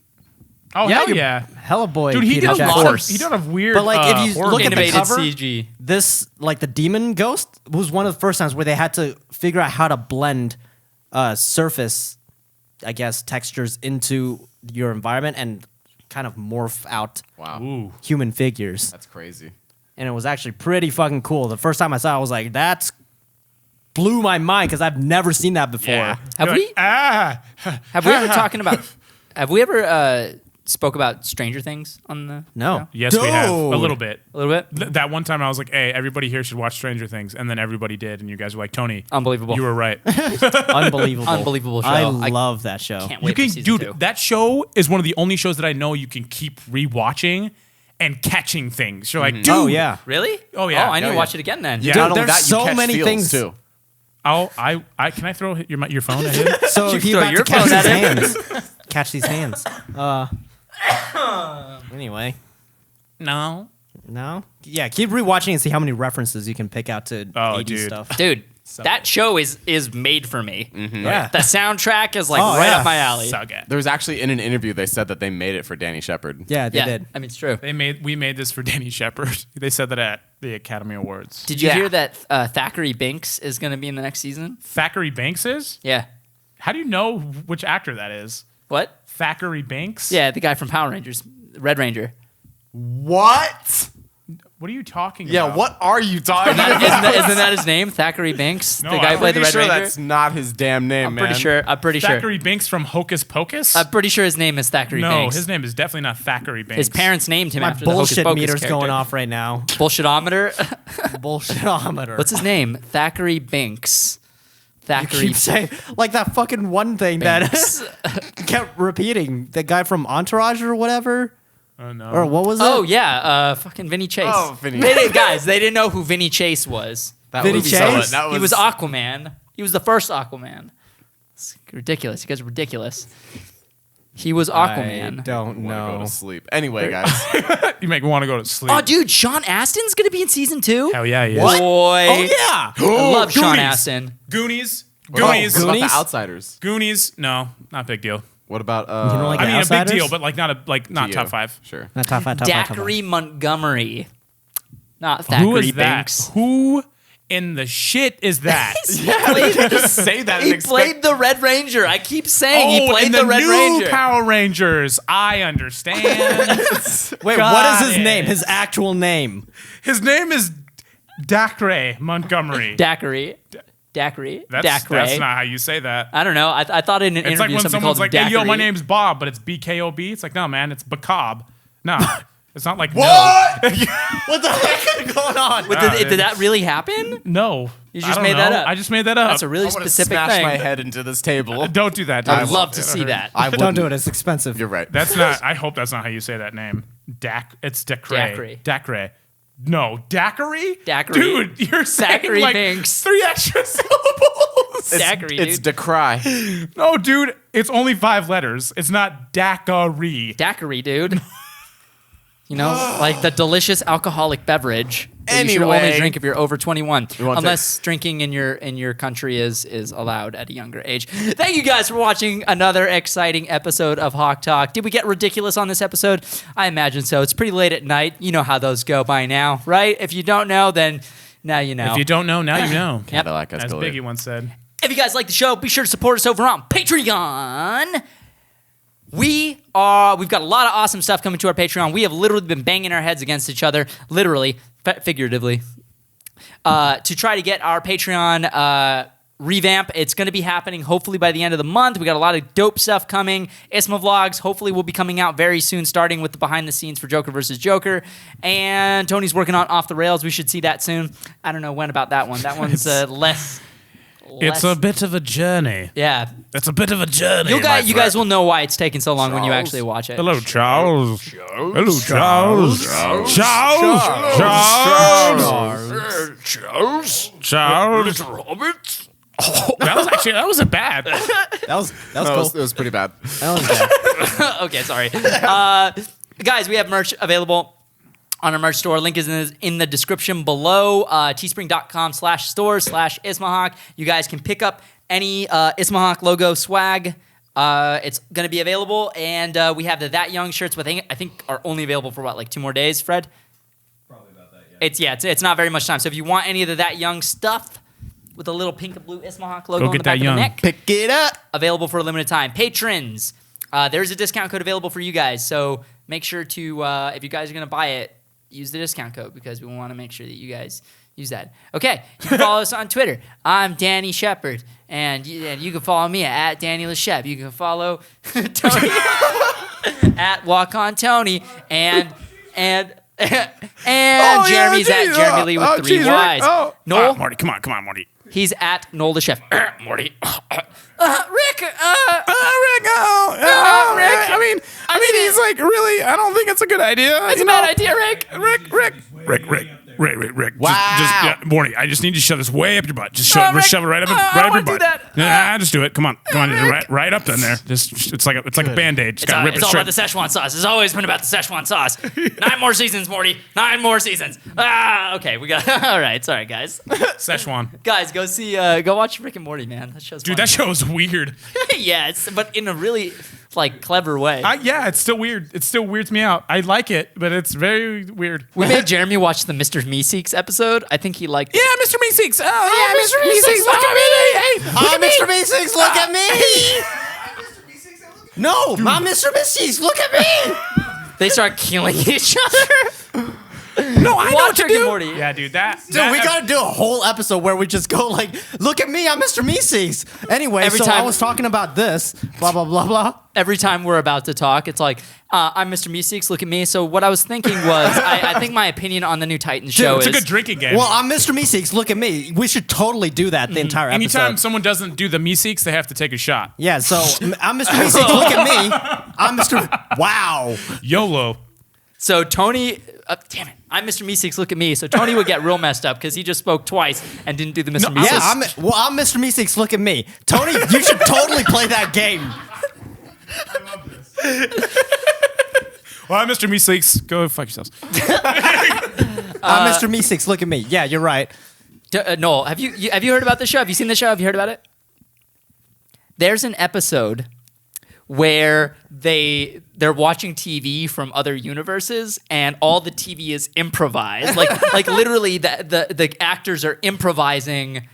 Oh, hell you're yeah. hella boy, Dude, he Peter did a Jackson. lot of, he did a weird But, like, if you horror look at the movies. Innovated cover, CG. This, like the demon ghost, was one of the first times where they had to figure out how to blend surface, I guess, textures into your environment and kind of morph out Wow. Ooh. human figures. That's crazy. And it was actually pretty fucking cool. The first time I saw it, I was like, that's blew my mind because I've never seen that before. Yeah. Have You're we? like, ah. Have we ever talking about? Have we ever spoke about Stranger Things on the No. show? Yes, we have. A Dude. little bit. A little bit. That one time I was like, hey, everybody here should watch Stranger Things. And then everybody did. And you guys were like, Tony, Unbelievable. you were right. Unbelievable. Unbelievable show. I I love that show. Can't You wait can, for season dude, 2. that show is one of the only shows that I know you can keep rewatching and catching things. You're like, dude. Oh, yeah. Really? Oh, yeah. Oh, I need Oh, to yeah. watch it again then. Yeah. Not Dude, only there's that, you so catch many feels, things. too. Can I throw your phone at him? So he throw about your to catch phone these at hands. Catch these hands. Anyway. No. No? Yeah, keep rewatching and see how many references you can pick out to Oh, 80s dude. stuff. Dude, that show is made for me. Yeah. The soundtrack is like Oh, right yeah. up my alley. So good. There was actually in an interview they said that they made it for Danny Shepard. Yeah, they Yeah, did. I mean it's true. We made this for Danny Shepard. They said that at the Academy Awards. Did you Yeah. hear that Thackeray Binks is going to be in the next season? Thackeray Banks is? Yeah. How do you know which actor that is? What? Thackeray Banks? Yeah, the guy from Power Rangers, Red Ranger. What? What are you talking Yeah, about? what are you talking about? Isn't that his name? Thackeray Binks, No, the guy who I'm played the Pretty Red sure Ranger. that's not his damn name, I'm man. pretty sure. I'm pretty sure. Thackeray Binks from Hocus Pocus? I'm pretty sure his name is Thackeray no, Binks. his name is definitely not Thackeray Binks. His parents named him My after the Hocus bullshit Pocus meter's character. going off right now. Bullshitometer. Bullshitometer. What's his name? Thackeray Binks. Thackeray Keep saying like that fucking one thing Binks. that kept repeating. The guy from Entourage or whatever, Oh no. or what was it? Oh yeah, fucking Vinny Chase. Oh, Vinny. Guys, they didn't know who Vinny Chase was. That Vinny was Chase? that He was Aquaman. He was the first Aquaman. It's ridiculous. You guys are ridiculous. He was I Aquaman. don't Wanna go know. to sleep. Anyway, guys. You make me want to go to sleep. Oh, dude, Sean Astin's gonna be in season 2. Hell yeah, he is. What? Boy, Oh yeah. I love Sean Goonies. Astin. Goonies. What about- Goonies. what about Goonies? the Outsiders? Goonies. No, not big deal. What about You don't like I The mean, a big Outsiders? deal, but like not Geo? top 5. Sure. Not top five. Top five. Top five. Dacre Montgomery, not Who Thackeray is that? Binks. Who in the shit is that? Just say that. and He expect- played the Red Ranger. I keep saying he Oh, played in the Red new Ranger. Power Rangers. I understand. Wait, Got what is his it. name? His actual name? His name is Dacre Montgomery. Dacre. Dacre. That's Dacre. not how you say that. I don't know. I thought in an It's like interview when somebody someone's called like, him "Hey, yo, my Dacre. name's Bob, but it's BKOB." It's like, no, man, it's Bacob. No, it's not like What? What the heck is going on? Wait, did that really happen? no. You I just don't made that know. up. I just made that up. That's a really I want to specific smash thing. my head into this table. Don't do that. I'd Don't. love to see that. I Don't do wouldn't. it. It's expensive. You're right. That's not. I hope that's not how you say that name. It's Dacre. Dacre. No, Daiquiri? Daiquiri. Dude, you're saying Daiquiri like Binks. 3 extra syllables. Daiquiri, It's dude. decry. No, dude, it's only 5 letters. It's not Daiquiri. Daiquiri, dude. You know, like the delicious alcoholic beverage that you should Anyway. only drink if you're over 21, You want to- unless drinking in your country is allowed at a younger age. Thank you guys for watching another exciting episode of Hawk Talk. Did we get ridiculous on this episode? I imagine so. It's pretty late at night. You know how those go by now, right? If you don't know, then now you know. If you don't know, now you know. Cadillac As Escalade. Biggie once said. If you guys like the show, be sure to support us over on Patreon. We've got a lot of awesome stuff coming to our Patreon. We have literally been banging our heads against each other, literally, figuratively, to try to get our Patreon revamp. It's going to be happening hopefully by the end of the month. We got a lot of dope stuff coming. ISMA vlogs hopefully will be coming out very soon, starting with the behind the scenes for Joker versus Joker. And Tony's working on Off the Rails. We should see that soon. I don't know when about that one. That one's less. It's a bit of a journey. Yeah. It's a bit of a journey. You guys will know why it's taking so long when you actually watch it. Hello, Charles. Hello, Charles. Charles. Robert? That wasn't bad. That was No, cool. it was pretty bad. That was bad. Okay, sorry. Guys, we have merch available on our merch store. Link is in the description below. teespring.com/store/Ismahawk. You guys can pick up any Ismahawk logo swag. It's going to be available. And we have the That Young shirts, but I think are only available for what, like 2 more days, Fred? Probably about that, yeah. It's not very much time. So if you want any of the That Young stuff with the little pink and blue Ismahawk logo Go on the get back That of the Young. neck, Pick it up. available for a limited time. Patrons, there's a discount code available for you guys. So make sure to, if you guys are going to buy it, use the discount code because we want to make sure that you guys use that. Okay, you can follow us on Twitter. I'm Danny Shepard, and you can follow me at Danny LeShep. You can follow Tony at Walk on Tony, and Jeremy's at Jeremy Lee with 3 Y's. Noel, Marty, come on, Marty. he's at Noel the Chef. Marty. Rick, Rick. I mean, he's like, really, I don't think it's a good idea. it's a bad idea, Rick. Rick. Wow. Just Morty, I just need you to shove this way up your butt. Just Oh, Rick. shove it right up, Oh, I right don't up your wanna do butt. that. Nah, just do it. Come on, right up in there. Just it's like a Band-Aid. Just gotta rip It's it all about straight. the Szechuan sauce. It's always been about the Szechuan sauce. 9 more seasons, Morty. 9 more seasons. Okay, we got. All right, sorry, guys. Szechuan. Guys, go watch Rick and Morty, man. That show's Dude, fun. that show is weird. Yeah, but in a really clever way. Yeah, it's still weird. It still weirds me out. I like it, but it's very weird. We made Jeremy watch the Mr. Meeseeks episode. I think he liked it. Yeah, Mr. Meeseeks. Oh, yeah, Mr. Meeseeks, look at me. Hey, Oh, Mr. Meeseeks, look at me! No, not Mr. Meeseeks, look at me! They start killing each other. No, I know what Watch to Rick and do. Morty. Yeah, dude. Dude, we gotta do a whole episode where we just go like, look at me, I'm Mr. Meeseeks. Anyway, Every so I time- was talking about this, blah, blah, blah, blah. Every time we're about to talk, it's like, I'm Mr. Meeseeks, look at me. So what I was thinking was, I think my opinion on the new Titans show It's is... a good drinking game. Well, I'm Mr. Meeseeks, look at me. We should totally do that the entire episode. Anytime someone doesn't do the Meeseeks, they have to take a shot. Yeah, so I'm Mr. Meeseeks, look at me. I'm Mr. Wow. YOLO. So Tony... damn it. I'm Mr. Meeseeks, look at me. So Tony would get real messed up because he just spoke twice and didn't do the Mr. Meeseeks. Yeah, I'm Mr. Meeseeks, look at me. Tony, you should totally play that game. Well, I'm Mr. Meeseeks. Go fuck yourselves. I'm Mr. Meeseeks, look at me. Yeah, you're right. Noel, have you heard about this show? Have you seen the show? Have you heard about it? There's an episode where they're watching TV from other universes and all the TV is improvised. Like literally the actors are improvising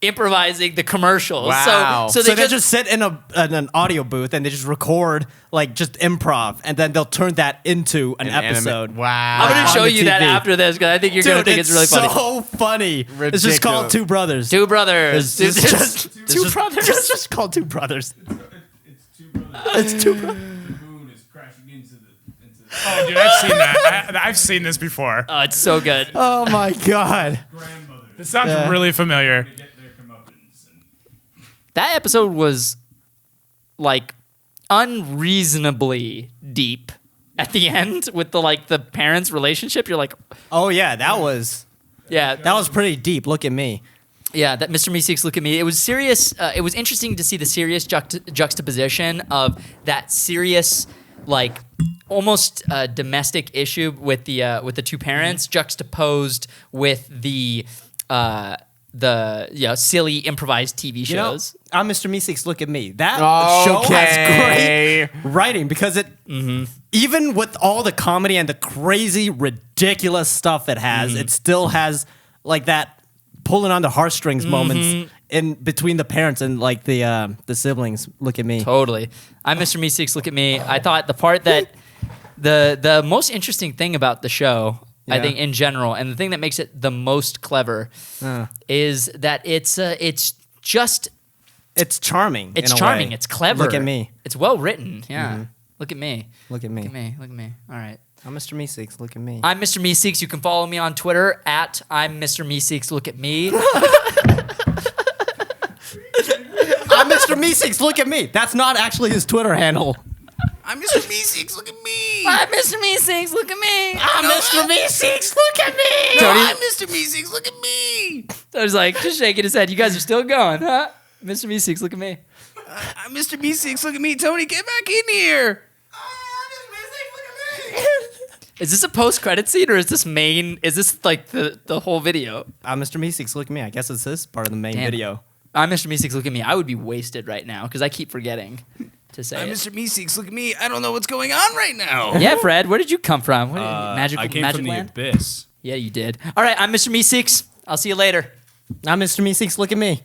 the commercials. Wow. So So they they just sit in an audio booth and they just record like just improv, and then they'll turn that into an episode. Wow. I'm gonna on show the you that TV. after this because I think you're gonna Dude, think it's really funny. so funny. It's just called Ridiculous. Two Brothers. Two brothers. It's just Two brothers. It's just called Two Brothers. It's two brothers. It's Two Brothers. The moon is crashing into the. Oh, dude, I've seen that. I've seen this before. Oh, it's so good. Oh my god. Grandmother. This sounds really familiar. To get their comeuppance. And That episode was like unreasonably deep at the end with the parents' relationship. You're like, Oh yeah, that was that pretty deep. Look at me. Yeah, that Mr. Meeseeks, look at me. It was serious. It was interesting to see the serious juxtaposition of that serious, like almost domestic issue with the two parents juxtaposed with the silly improvised TV You know, shows. I'm Mr. Meeseeks, look at me. That show Okay. has great writing because it, even with all the comedy and the crazy, ridiculous stuff it has, it still has like that pulling on the heartstrings moments in between the parents and like the siblings. Look at me. Totally. I'm Mr. Meeseeks, look at me. I thought the part that the most interesting thing about the show, I Yeah. think in general, and the thing that makes it the most clever is that it's just It's charming. it's in a charming. way. It's clever. Look at me. It's well written. Yeah. Look at me. Look at me. Look at me. Look at me. All right. I'm Mr. Meeseeks. Look at me. I'm Mr. Meeseeks. You can follow me on Twitter at I'm Mr. Meeseeks. Look at me. I'm Mr. Meeseeks. Look at me. That's not actually his Twitter handle. I'm Mr. Meeseeks. Look at me. I'm Mr. Meeseeks. Look at me. I'm Mr. Meeseeks. Look at me. Tony- I'm Mr. Meeseeks. Look at me. I was like, just shaking his head. You guys are still going, huh? Mr. Meeseeks, look at me. I'm Mr. Meeseeks. Look at me. Tony, get back in here. Is this a post-credit scene or is this main? Is this like the whole video? I'm Mr. Meeseeks. Look at me. I guess it's this part of the main Damn. video. I'm Mr. Meeseeks, look at me. I would be wasted right now because I keep forgetting to say I'm it. Mr. Meeseeks. Look at me. I don't know what's going on right now. Yeah, Fred, where did you come from? What, magic I came magic from the land? abyss. Yeah, you did. All right, I'm Mr. Meeseeks. I'll see you later. I'm Mr. Meeseeks. Look at me.